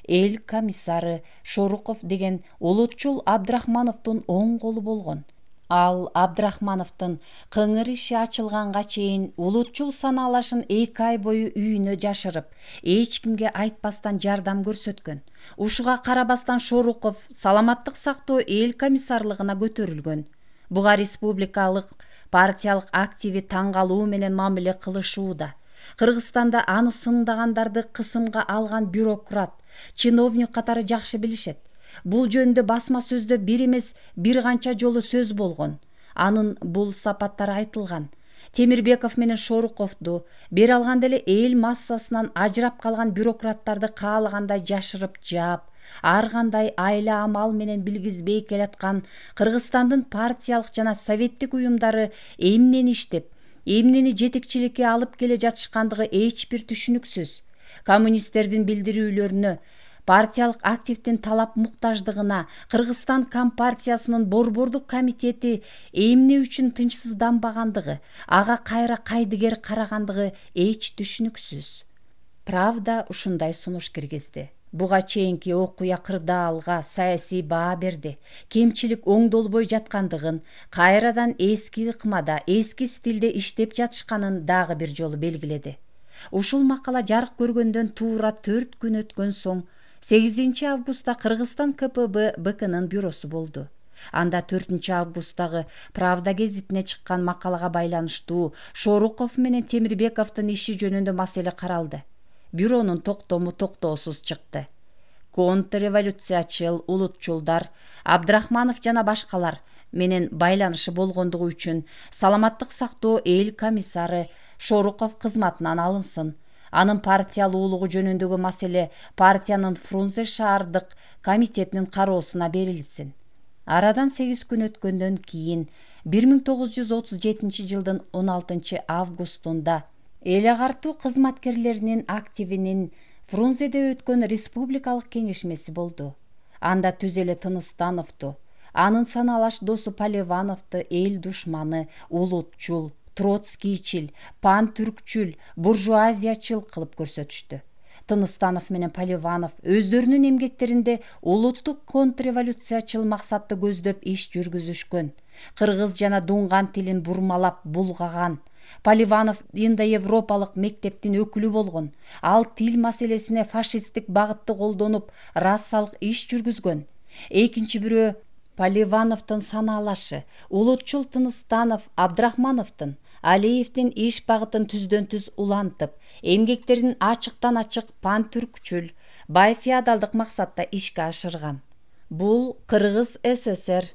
Эл комиссары Шоруков деген улутчул Абдрахмановдун оң колу болгон. Ал Абдрахмановдун кыңыр иши ачылганга чейин улутчул санаалашын 2 ай бою үйүнө жашырып, эч кимге айтпастан жардам көрсөткөн. Ушуга карабастан Шоруков саламаттык сактоо эл комиссарлыгына көтөрүлгөн. Буга республикалык партиялык активи таң калуу менен мамиле кылышууда. Кыргызстанда аны сындагандарды кысымга алган бюрократ, чиновник катары жакшы билишет. Бул жөндө басма сөздө бир эмес бир канча жолу сөз болгон. Анын бул сапаттары айтылган. Темирбеков менен Шоруковду бере алганда эле эл массасынан ажырап калган бюрократтарды каалагандай жашырып жаап, ар кандай айла амал менен билгизбей келаткан Кыргызстандын партиялык жана советтик уюмдары эмнени иштеп, эмнени жетекчиликке алып келе жатышкандыгы эч бир түшүнүксүз. Коммунисттердин билдирүүлөрүнө, партиялык активдин талап муктаждыгына Кыргызстан Компартиясынын борбордук комитети эмне үчүн тынчсызданбагандыгы, ага кайра кайдыгер карагандыгы эч түшүнүксүз. Правда ушундай сунуш киргизди. Буга чейинки окуя кырдаалга саясий баа берди. Кемчилик оңдолбой жаткандыгын, кайрадан эски ыкмада, эски стилде иштеп жатышканын дагы бир жолу белгиледи. Ушул макала жарык көргөндөн туура 4 күн өткөн соң 8 августта Кыргызстан КПБКнын бюросу болду. Анда 4 августтагы Правда гезитине чыккан макалага байланыштуу Шоруков менен Темирбековдун иши жөнүндө маселе каралды. Бюронун токтому токтоосуз чыкты. Контрреволюциячыл улутчулдар, Абдрахманов жана башкалар менен байланышы болгондугу үчүн саламаттык сактоо эл комиссары Шоруков кызматынан алынсын. Анын партиялуулугу жөнүндөгү маселе партиянын Фрунзе шаардык комитетинин кароосуна берилсин. Арадан 8 күн өткөндөн кийин 1937 жылдын 16 августунда эл агартуу кызматкерлеринин активинин Фрунзеде өткөн республикалык кеңешмеси болду. Анда түз эле Тыныстановду, анын саналаш досу Поливановду эл душманы, улутчул, троцкийчил, пан-түркчүл, буржуазиячыл кылып көрсөтүштү. Тыныстанов менен Поливанов өздөрүнүн эмгектеринде улуттук контрреволюциячыл максатты көздөп иш жүргүзүшкөн. Кыргыз жана дуңган тилин бурмалап булгаган. Поливанов индоевропалык мектептин өкүлү болгон. Ал тил маселесине фашисттик багытты колдонуп, расалык иш жүргүзгөн. Экинчи бирөө Поливановдун санаалашы, улутчул Тыныстанов Абдрахмановдун, Алиевдин иш багытын түздөн түз улантып, эмгектерин ачыктан ачык пан-түркчүл, бай феодалдык максатта ишке ашырган. Бул Кыргыз ССР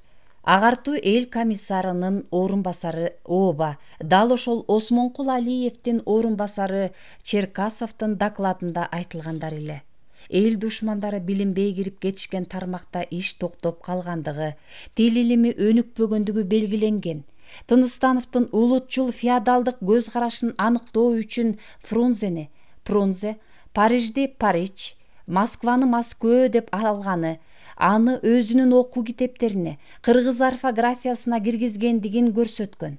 агартуу эл комиссарынын орун басары Оба, дал ошол Осмонкул Алиевдин орун басары Черкасовдун докладында айтылгандар эле. Эл душмандары билинбей кирип кетишкен тармакта иш токтоп калгандыгы, тил илими өнүкпөгөндүгү белгиленген. Тыныстановдун улутчул феодалдык көз карашын аныктоо үчүн Фрунзени Фрунзе, Парижди Париж, Москваны Москва деп алганы, аны өзүнүн окуу китептерине, кыргыз орфографиясына киргизгендигин көрсөткөн.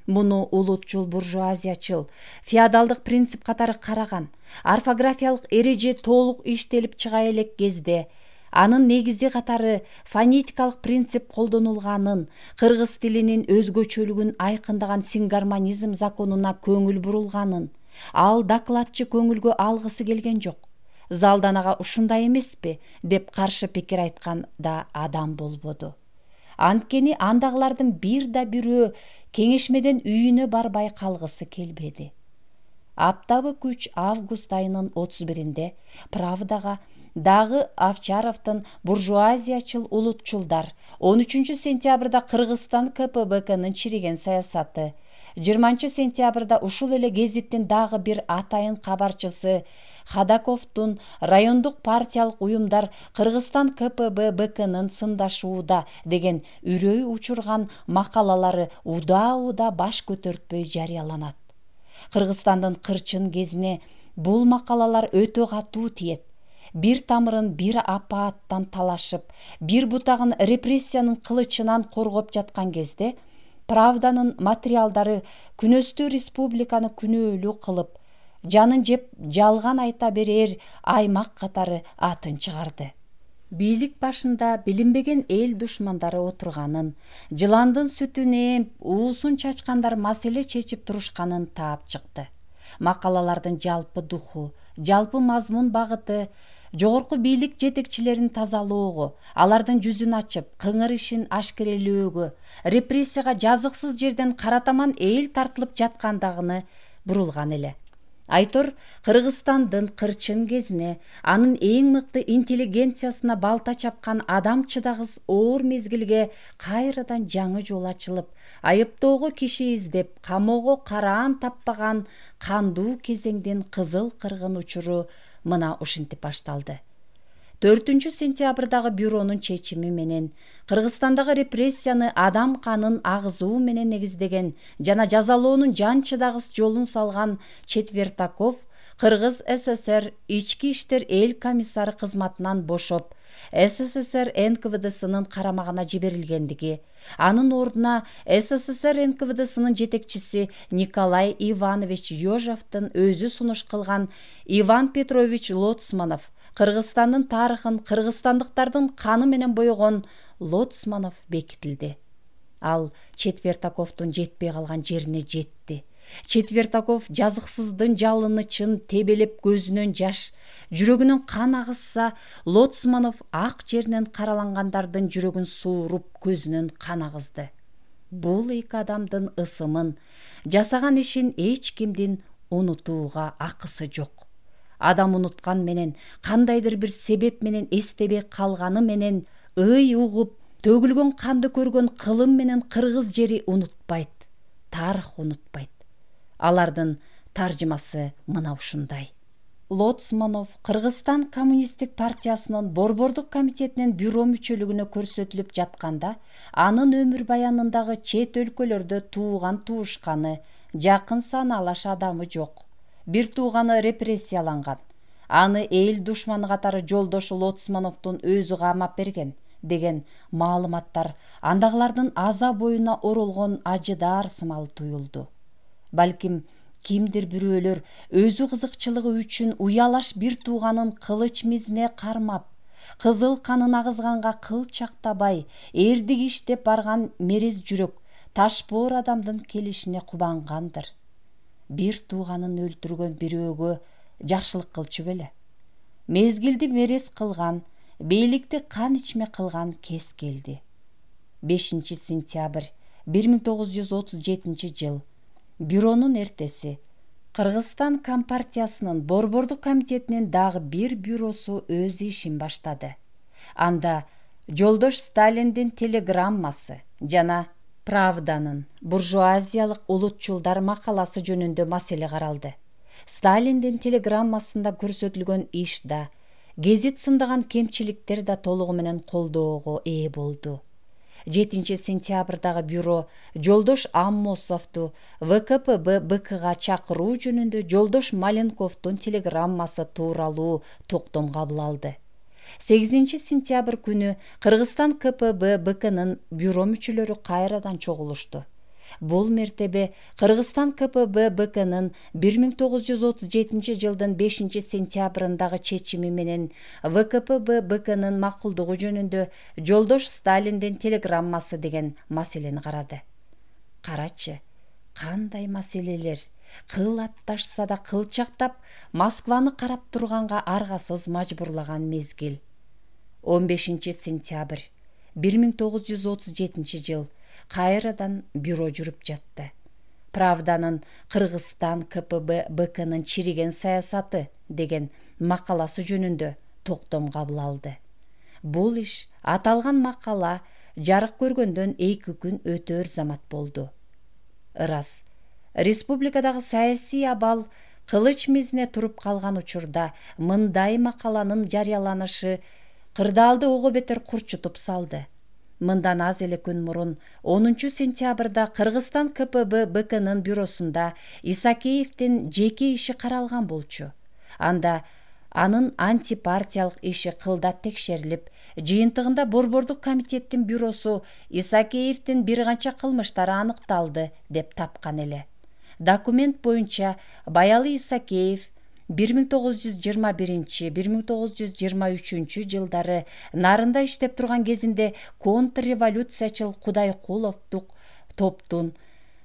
Муну улутчул буржуазиячыл, феодалдык принцип катары караган. Орфографиялык эреже толук иштелип чыга элек кезде анын негизи катары фонетикалык принцип колдонулганын, кыргыз тилинин өзгөчөлүгүн айкындаган сингармонизм законуна көңүл бурулганын ал докладчы көңүлгө алгысы келген жок. Залдан ага ушундай эмеспи деп каршы пикир айткан да адам болбоду. Анткени андагылардын бир да бирөө кеңешмеден үйүнө барбай калгысы келбеди. Аптабы күч август айынын 31-нде Правдага дагы Овчаровдун буржуазиячыл улутчулдар 13 сентябрда Кыргызстан КПБКнын чириген саясаты, 20 сентябрда ушул эле гезиттин дагы бир атайын кабарчысы Хадаковдун райондук партиялык уюмдар Кыргызстан КПБКнын сындашууда деген үрөй учурган макалалары удаа баш көтөртпөй жарыяланат. Кыргызстандын кырчын кезине бул макалалар өтө катуу тиет. Бир тамырын бир апааттан талашып, бир бутагын репрессиянын кылычынан коргоп жаткан кезде Правданын материалдары күнөстүү республиканы күнөөлүү кылып, жанын жеп жалган айта берер аймак катары атын чыгарды. Бийлик башында билинбеген эл душмандары отурганын, жыландын сүтүн эм, уусун чачкандар маселе чечип турушканын таап чыкты. Макалалардын жалпы духу, жалпы мазмун багыты жогорку бийлик жетекчилерин тазалоого, алардын жүзүн ачып, кыңыр ишин ашкерелөөгө, репрессияга жазыксыз жерден каратаман эл тартылып жаткандыгына бурулган эле. Айтор Кыргызстандын кырчын кезине анын эң мыкты интеллигенциясына балта чапкан адам чыдагыс оор мезгилге кайрадан жаңы жол ачылып, айыптоого киши издеп, камоого караан таппаган кандуу кезеңдин кызыл кыргын учуру мына ушинтип башталды. 4 сентябрдагы бюронун чечими менен Кыргызстандагы репрессияны адам канын агызуу менен негиздеген жана жазалоонун жан чыдагыс жолун салган Четвертаков Кыргыз ССР ички иштер эл комиссары кызматынан бошоп, СССР НКВДсынын карамагына жиберилгендиги, анын ордуна СССР НКВДсынын жетекчиси Николай Иванович Ёжовдун өзү сунуш кылган Иван Петрович Лоцманов, Кыргызстандын тарыхын кыргызстандыктардын каны менен бойгон Лоцманов бекитилди. Ал Четвертаковдун жетпей калган жерине жетти. Четвертаков жазыксыздын жалынычын тебелеп көзүнөн жаш, жүрөгүнөн кан агызса, Лоцманов ак жеринен каралангандардын жүрөгүн сууруп көзүнөн кан агызды. Бул эки адамдын ысымын, жасаган ишин эч кимдин унутууга акысы жок. Адам унуткан менен, кандайдыр бир себеп менен эстебей калганы менен, ый угуп, төгүлгөн канды көргөн кылым менен кыргыз жери унутпайт, тарых унутпайт. Алардын таржымасы мына ушундай. Лоцманов Кыргызстан коммунисттик партиясынын борбордук комитетинин бюро мүчөлүгүнө көрсөтүлүп жатканда, анын өмүр баянындагы чет өлкөлөрдө тууган туушканы, жакын санаалаш адамы жок. Бир тууганы репрессияланган. аны эл душманы катары Жолдош Лотсмановдун өзү камап берген деген маалыматтар андагылардын аза боюна оролгон ажыдаар сымал туюлду. Балким кимдир бирөөлөр өзү кызыкчылыгы үчүн уялаш бир тууганын кылыч мизине кармап, кызыл канын агызганга кыл чактабай, эрдик иштеп барган мерез жүрөк, ташбоор адамдын келишине кубангандыр. Бир тууганын өлтүргөн бирөөгө жакшылык кылчу беле? Мезгилди мерез кылган, бийликти кан ичме кылган кез келди. 5 сентябрь 1937 жыл. Бюронун эртеси. Кыргызстан Компартиясынын Борбордук комитетинин дагы бир бюросу өз ишин баштады. Анда Жолдош Сталиндин телеграммасы жана Правданын буржуазиялык улутчулдар макаласы жөнүндө маселе каралды. Сталиндин телеграммасында көрсөтүлгөн иш да, гезит сындаган кемчиликтер да толугу менен колдоого ээ болду. 7 сентябрдагы бюро Жолдош Аммосовду ВКПБ БКга чакыруу жөнүндө Жолдош Маленковдун телеграммасы тууралуу токтом кабыл алды. 8 сентябрь күнү Кыргызстан КПБ БКнын бюро мүчөлөрү кайрадан чогулушту. Бул мертебе Кыргызстан КПБ БКнын 1937 жылдын 5 сентябрындагы чечими менен ВКПБ БКнын макулдугу жөнүндө Жолдош Сталиндин телеграммасы деген маселени карады. Карачы, кандай маселелер, кыл атташса да кылчактап Москваны карап турганга аргасыз мажбурлаган мезгил. 15 сентябрь 1937 жыл. Кайрадан бюро жүрүп жатты. Правданын Кыргызстан КПБ БКнын чириген саясаты деген макаласы жөнүндө токтом кабыл алды. Бул иш аталган макала жарык көргөндөн 2 күн өтөр замат болду. Ырас, республикадагы саясий абал кылыч мизине туруп калган учурда мындай макаланын жарыяланышы кырдаалды ого бетер курчутуп салды. Мындан аз эле күн мурун 10 сентябрда Кыргызстан КПБ БКнын бюросунда Исакеевдин жеке иши каралган болчу. Анда анын антипартиялык иши кылдат текшерилип, жыйынтыгында Борбордук комитеттин бюросу Исакеевдин бир канча кылмыштары аныкталды деп тапкан эле. Документ боюнча Баялы Исакеев 1921-1923 жылдары нарында иштеп турган кезинде контрреволюциячыл Кудайкуловдук топтун,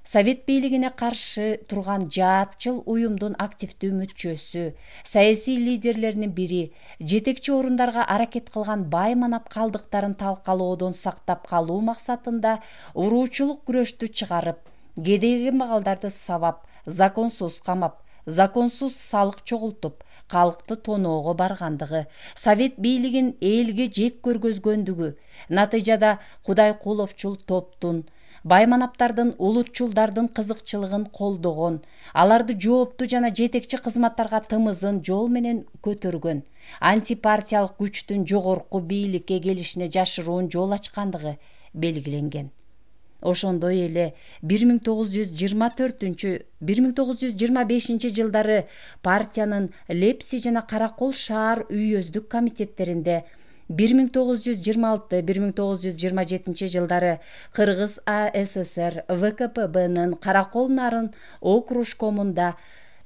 Совет бийлигине каршы турган жаатчыл уюмдун активдүү мүчөсү, саясий лидерлеринин бири, жетекчи орундарга аракет кылган бай-манап калдыктарын талкалоодон сактап калуу максатында уруучулук күрөштү чыгарып, кедейген багалдарды сабап, законсуз камап, законсуз салык чогултуп, калкты тоноого баргандыгы, Совет бийлигин элге жек көргөзгөндүгү, натыйжада Кудайкуловчул топтун, байманаптардын, улутчулдардын кызыкчылыгын колдогон, аларды жооптуу жана жетекчи кызматтарга тымызын жол менен көтөргөн, антипартиялык күчтүн жогорку бийликке келишине жашыруун жол ачкандыгы белгиленген. Ошондой эле 1924-1925 жылдары партиянын Лепси жана Каракол шаар үйөздүк комитеттеринде, 1926-1927 жылдары Кыргыз АССР ВКПБнын Каракол нарын окружкомунда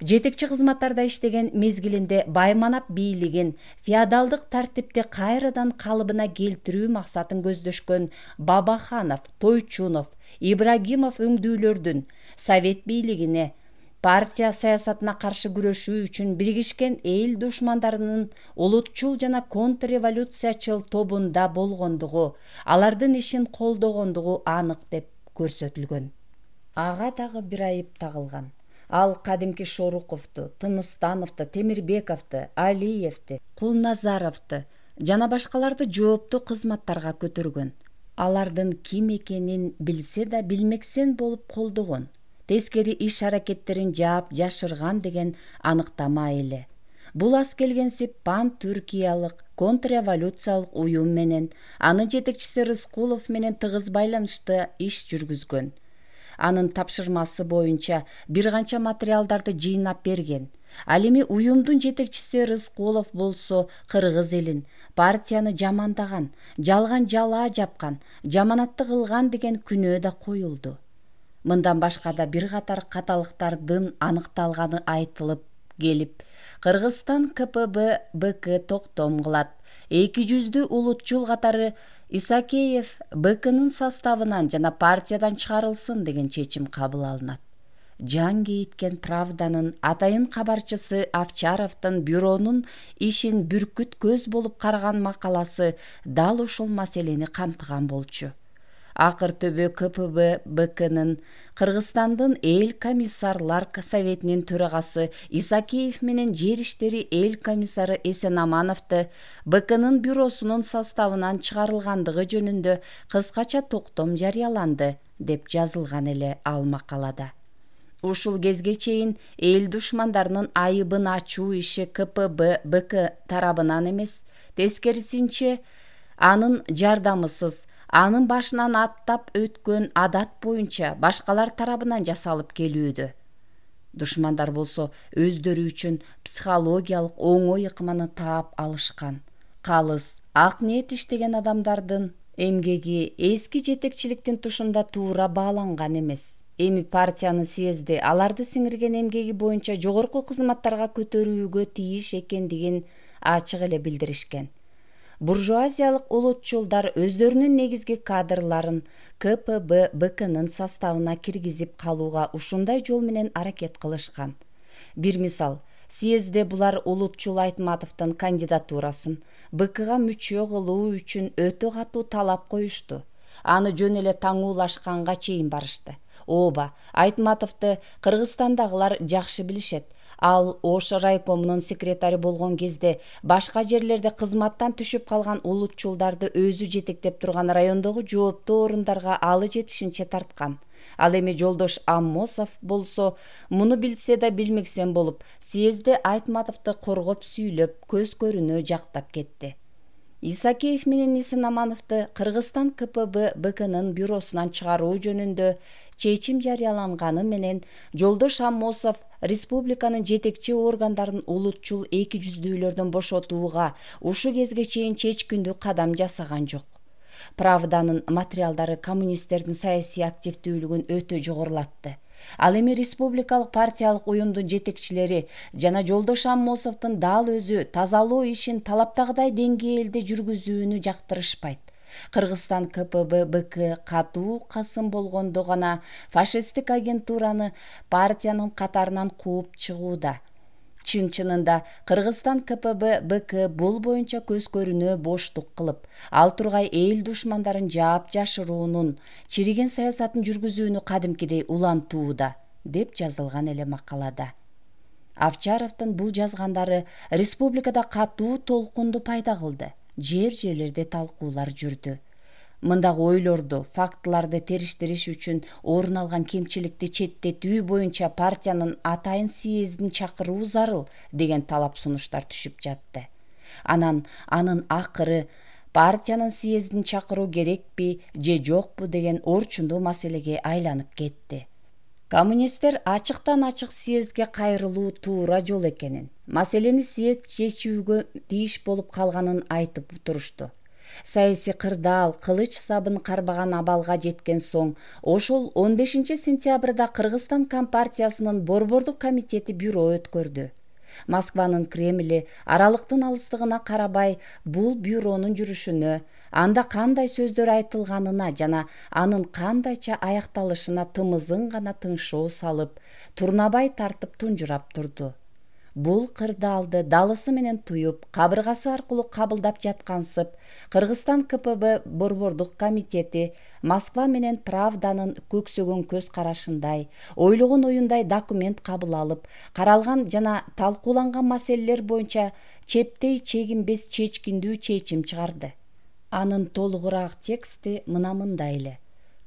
жетекчи кызматтарда иштеген мезгилинде байманап бийлигин феодалдык тартипти кайрадан калыбына келтирүү максатын көздөшкөн Бабаханов, Тойчунов, Ибрагимов өңдүүлөрдүн Совет бийлигине, партия саясатына каршы күрөшүү үчүн биригишкен эл душмандарынын улутчул жана контрреволюциячыл тобунда болгондугу, алардын ишин колдогондугу анык деп көрсөтүлгөн. Ага дагы бир айып тагылган. Ал кадимки Шоруковду, Тыныстановду, Темирбековду, Алиевди, Кулназаровду жана башкаларды жооптуу кызматтарга көтөргөн. Алардын ким экенин билсе да билмексен болуп колдогон. Тескери иш аракеттерин жаап жашырган деген аныктама эле. Бул аз келгенсип пан-түркиялык контрреволюциялык уюм менен, анын жетекчиси Рыскулов менен тыгыз байланышты иш жүргүзгөн. Анын тапшырмасы боюнча бир канча материалдарды жыйнап берген. Ал эми уюмдун жетекчиси Рыскулов болсо кыргыз элин партияны жамандаган, жалган жалаа жапкан, жаманатты кылган деген күнөө да коюлду. Мындан башка да бир катар каталыктардын аныкталганы айтылып келип, Кыргызстан КПБ БК токтом кылат. 200 улутчул катары Исакеев БКнын составынан жана партиядан чыгарылсын деген чечим кабыл алынат. Жан кейиткен Правданын атайын кабарчысы Овчаровдун бюронун ишин бүркүт көз болуп караган макаласы дал ушул маселени камтыган болчу. Акыр түбү КПБ БКнын Кыргызстандын эл комиссарлар советинин төрагасы Исакеев менен жер иштери эл комиссары Эсенамановду БКнын бюросунун составынан чыгарылгандыгы жөнүндө кыскача токтом жарыяланды деп жазылган эле ал макалада. Ушул кезге чейин эл душмандарынын айыбын ачуу иши КПБ БК тарабынан эмес, тескерисинче анын жардамысыз, анын башынан аттап өткөн адат боюнча башкалар тарабынан жасалып келүүдө. Душмандар болсо өздөрү үчүн психологиялык оңой ыкманы таап алышкан. Калыс, ак ниет иштеген адамдардын эмгеги эски жетекчиликтин тушунда туура бааланган эмес. Эми партиянын съезди аларды сиңирген эмгеги боюнча жогорку кызматтарга көтөрүүгө тийиш экендигин ачык эле билдиришкен. Буржуазиялык улутчулдар өздөрүнүн негизги кадрларын КПБ БКнын составына киргизип калууга ушундай жол менен аракет кылышкан. Бир мисал, съезде булар улутчул Айтматовдун кандидатурасын БКга мүчө кылуу үчүн өтө катуу талап коюшту. Аны жөн эле таңуулашканга чейин барышты. Ооба, Айтматовду Кыргызстандагылар жакшы билишет. Ал Ош райкомунун секретари болгон кезде башка жерлерде кызматтан түшүп калган улутчулдарды өзү жетектеп турган райондогу жооптуу орундарга алы жетишинче тарткан. Ал эми жолдош Аммосов болсо муну билсе да билмексен болуп, съезде Айтматовду коргоп сүйлөп, көз көрүнө жактап кетти. Исакеев менен Эсенамановду Кыргызстан КПБ БКнын бюросунан чыгаруу жөнүндө чечим жарыяланганы менен жолдош Аммосов республиканын жетекчи органдарын улутчул 200-дүүлөрдөн бошотууга ушу кезге чейин чечкиндүү кадам жасаган жок. Правданын материалдары коммунисттердин саясий активдүүлүгүн өтө жогорулатты. Ал эми республикалык партиялык уюмдун жетекчилери жана жолдош Аммосовдун дал өзү тазалоо ишин талаптагыдай деңгээлде жүргүзүүнү жактырышпайт. Кыргызстан КПБ БК катуу кысым болгондо гана фашисттик агентураны партиянын катарынан кууп чыгууда. Чын-чынында Кыргызстан КПБ БК бул боюнча көз көрүнө боштук кылып, ал тургай эл душмандарын жаап жашыруунун, чириген саясатын жүргүзүүнү кадимкидей улантууда, деп жазылган эле макалада. Овчаровдун бул жазгандары республикада катуу толкунду пайда кылды. Жерлерде талкуулар жүрдү. Мындагы ойлорду, фактыларды териштириш үчүн орун алган кемчиликти четтетүү боюнча партиянын атайын съездин чакыруу зарыл деген талап сунуштар түшүп жатты. Анын акыры партиянын съездин чакыруу керекпи же жокпу деген орчундуу маселеге айланып кетти. Коммунисттер ачыктан ачык съездге кайрылуу туура жол экенин, маселени съезд чечүүгө тийиш болуп калганын айтып турушту. Саясий кырдаал кылыч сабын карбаган абалга жеткен соң, ошол 15 сентябрда Кыргызстан Компартиясынын Борбордук комитети бюро өткөрдү. Москванын Кремли аралыктын алыстыгына карабай бул бюронун жүрүшүнө, анда кандай сөздөр айтылганына жана анын кандайча аякталышына тымызын гана тыңшоо салып, турнабай тартып тунжурап турду. Бул кырдаалды далысы менен туюп, кабыргасы аркылуу кабылдап жаткансып, Кыргызстан КПБ Борбордук комитети Москва менен Правданын көксөгөн көз карашындай, ойлогон оюндай документ кабыл алып, каралган жана талкууланган маселелер боюнча чептей чегинбес чечкиндүү чечим чыгарды. Анын толугураак тексти мындай эле.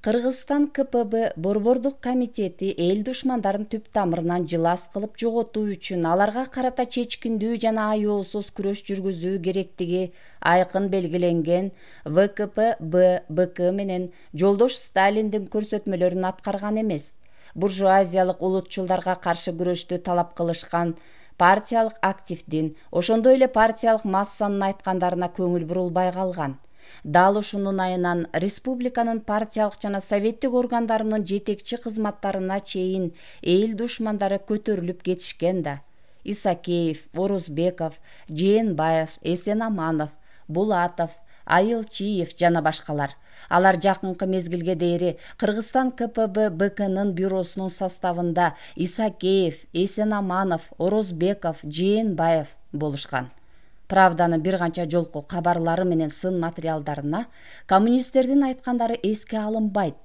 Кыргызстан КПБ Борбордук комитети эл душмандарын түп тамырынан жылас кылып жоготуу үчүн аларга карата чечкиндүү жана аеосуз күрөш жүргүзүү керектиги айкын белгиленген ВКП БК менен жолдош Сталиндин көрсөтмөлөрүн аткарган эмес. Буржуазиялык улутчулдарга каршы күрөштү талап кылышкан партиялык активдин, ошондой эле партиялык массанын айткандарына көңүл бурулбай калган. Дал ушунун айынан республиканын партиялык жана советтик органдарынын жетекчи кызматтарына чейин эл душмандары көтөрүлүп кетишкен да. Исакеев, Орозбеков, Жээнбаев, Эсенаманов, Булатов, Айылчиев жана башкалар. Алар жакынкы мезгилге дейри Кыргызстан КПБ БКнын бюросунун составында Исакеев, Эсенаманов, Орозбеков, Жээнбаев болушкан. Правданын бир канча жолку кабарлары менен сын материалдарына коммунисттердин айткандары эске алынбайт.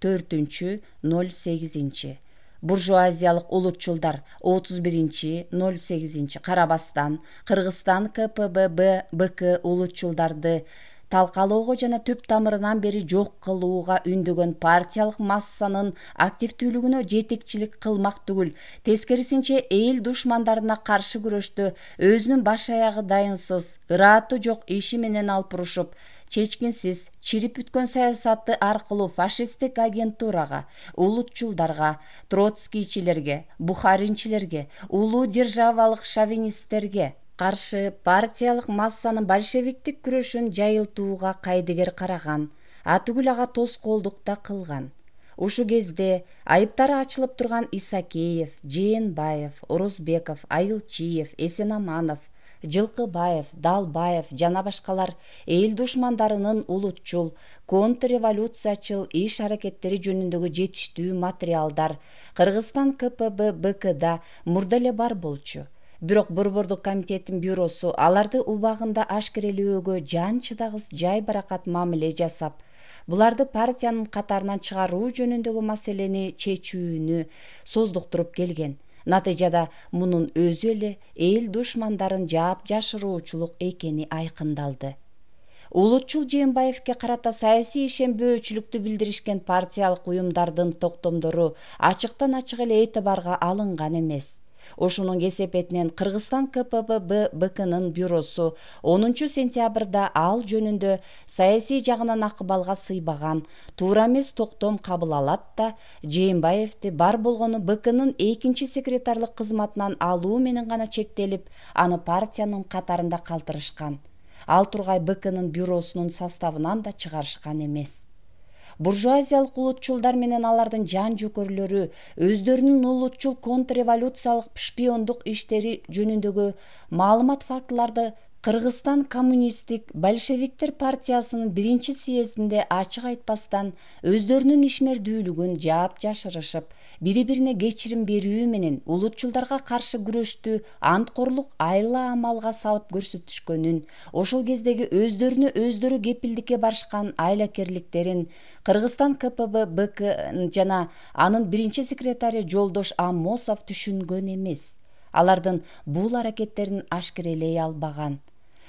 4-08. Буржуазиялык улутчулдар 31-08. Карабастан, Кыргызстан КПБ БК улутчулдарды талкалоого жана түп тамырынан бери жок кылууга үндөгөн партиялык массанын активдүүлүгүнө жетекчилик кылмак түгүл, тескерисинче эл душмандарына каршы күрөштө өзүнүн баш аягы дайынсыз, ырааты жок иши менен алып урушуп, чечкинсиз, чирип бүткөн саясаты аркылуу фашисттик агентурага, улутчулдарга, троцкийчилерге, бухаринчилерге, улуу державалык шовинисттерге каршы партиялык массанын большевиктик күрөшүн жайылтууга кайдыгер караган, атүгүл ага тоскоолдук да кылган. Ушу кезде айыптары ачылып турган Исакеев, Жээнбаев, Орозбеков, Айылчиев, Эсенаманов, Жылкыбаев, Далбаев жана башкалар эл душмандарынын улутчул, контрреволюциячыл иш-аракеттери жөнүндөгү жетиштүү материалдар Кыргызстан КПБ БКда мурда эле бар болчу. Бирок Борбордук комитеттин бюросу аларды убагында ашкерелөөгө жан чыдагыс жай баракат мамиле жасап, буларды партиянын катарынан чыгаруу жөнүндөгү маселени чечүүнү создуктуруп келген. Натыйжада мунун өзү эле эл душмандарын жаап жашыруучулук экени айкындалды. Улутчул Жээнбаевке карата саясий ишенбөөчүлүктү билдиришкен партиялык уюмдардын токтомдору ачыктан ачык эле этибарга алынган эмес. Ошонун кесепетинен Кыргызстан КПБ БКнын бюросу 10 сентябрда ал жөнүндө саясий жагынан акыбалга сыйбаган туура эмес токтом кабыл алат да Жээнбаевди бар болгону БКнын 2 секретарлык кызматынан алуу менен гана чектелип, аны партиянын катарында калтырышкан. Ал тургай БКнын бюросунун составынан да чыгарышкан эмес. Буржуазиялык улутчулдар менен алардын жан жөкөрлөрү өздөрүнүн улутчул контрреволюциялык шпиондук иштери жөнүндөгү маалымат фактыларды Кыргызстан коммунисттик большевиктер партиясынын 1-съездинде ачык айтпастан өздөрүнүн ишмердүүлүгүн жаап жашырышып, бири-бирине кечирим берүү менен улутчулдарга каршы күрөштү анткорлук айла амалга салып көрсөтүшкөнүн, ошол кездеги өздөрүнө өздөрү кепилдикке барышкан айлакерликтерин Кыргызстан КПБ БК жана анын 1-секретары Жолдош Аммосов түшүнгөн эмес. Алардын бул аракеттерин ашкерелей албаган.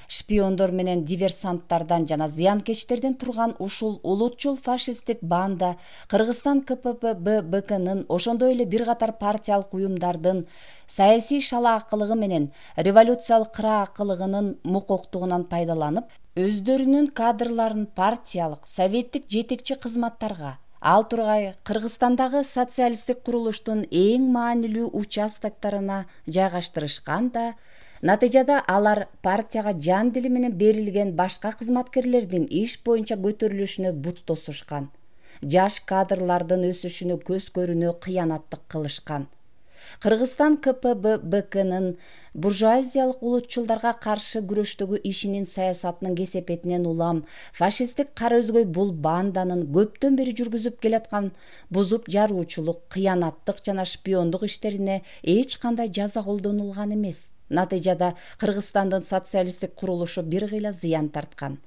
Шпиондор менен диверсанттардан жана зыянкечтерден турган ушул улутчул фашисттик банда Кыргызстан КПБ БКнын ошондой эле бир катар партиялык уюмдардын саясий шалаакылыгы менен революциялык кыраакылыгынын мукуктугунан пайдаланып, өздөрүнүн кадрларын партиялык, советтик жетекчи кызматтарга, ал тургай Кыргызстандагы социалисттик курулуштун эң маанилүү участоктарына жайгаштырышкан да, натыйжада алар партияга жан дили менен берилген башка кызматкерлердин иш боюнча көтөрүлүшүнө бут тосушкан. Жаш кадрлардын өсүшүнө көз көрүүнү кыянаттык кылышкан. Кыргызстан КПБ БКнын буржуазиялык улутчулдарга каршы күрөштөгү ишинин саясатынын кесепетинен улам фашисттик кара өзгөй бул банданын көптөн бери жүргүзүп келаткан бузуп жаруучулук, кыянаттык жана шпиондук иштерине эч кандай жаза колдонулган эмес. Натыйжада Кыргызстандын социалисттик курулушу бир кыйла зыян тарткан.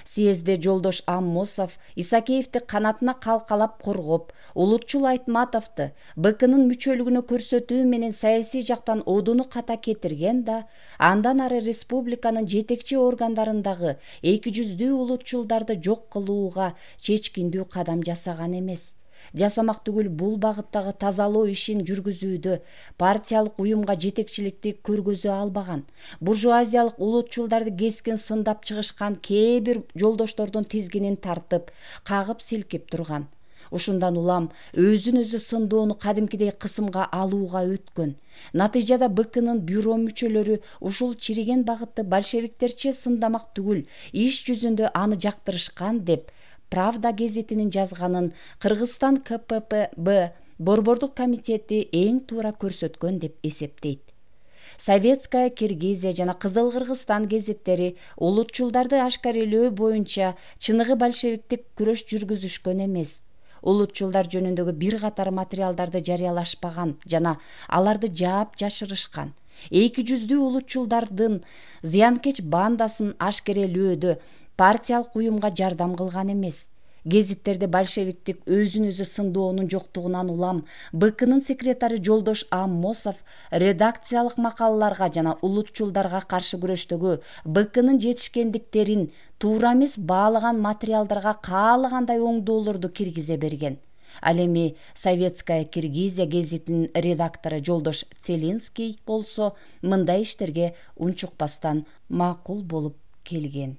Съезде Жолдош Аммосов Исакеевди канатына калкалап коргоп, улутчул Айтматовду БКнын мүчөлүгүнө көрсөтүү менен саясий жактан одуну ката кетирген да, андан ары республиканын жетекчи органдарындагы 200 улутчулдарды жок кылууга чечкиндүү кадам жасаган эмес. Жасамак түгүл бул багыттагы тазалоо ишин жүргүзүүдө партиялык уюмга жетекчиликти көргөзө албаган, буржуазиялык улутчулдарды кескин сындап чыгышкан кээ бир жолдоштордун тизгинин тартып, кагып силкип турган. Ушундан улам өзүн өзү сындоону кадимкидей кысымга алууга өткөн. Натыйжада БКнын бюро мүчөлөрү ушул чириген багытты большевиктерче сындамак түгүл, иш жүзүндө аны жактырышкан деп Правда гезитинин жазганын Кыргызстан КППБ Борбордук комитети эң туура көрсөткөн деп эсептейт. Советская Киргизия жана Кызыл Кыргызстан гезиттери улутчулдарды ашкарелөө боюнча чыныгы большевиктик күрөш жүргүзүшкөн эмес. Улутчулдар жөнүндөгү бир катар материалдарды жарыялашпаган жана аларды жаап жашырышкан. Эки жүздүү улутчулдардын зыянкеч бандасын ашкерелөөдө партиялык уюмга жардам кылган эмес. Гезиттерде большевиктик өзүн өзү сындоонун жоктугунан улам БКнын секретары Жолдош Аммосов редакциялык макалаларга жана улутчулдарга каршы күрөштөгү БКнын жетишкендиктерин туура эмес баалаган материалдарга каалагандай оңдоолорду киргизе берген. Ал эми Советская Киргизия гезитинин редактору Жолдош Целинский болсо мындай иштерге унчукпастан макул болуп келген.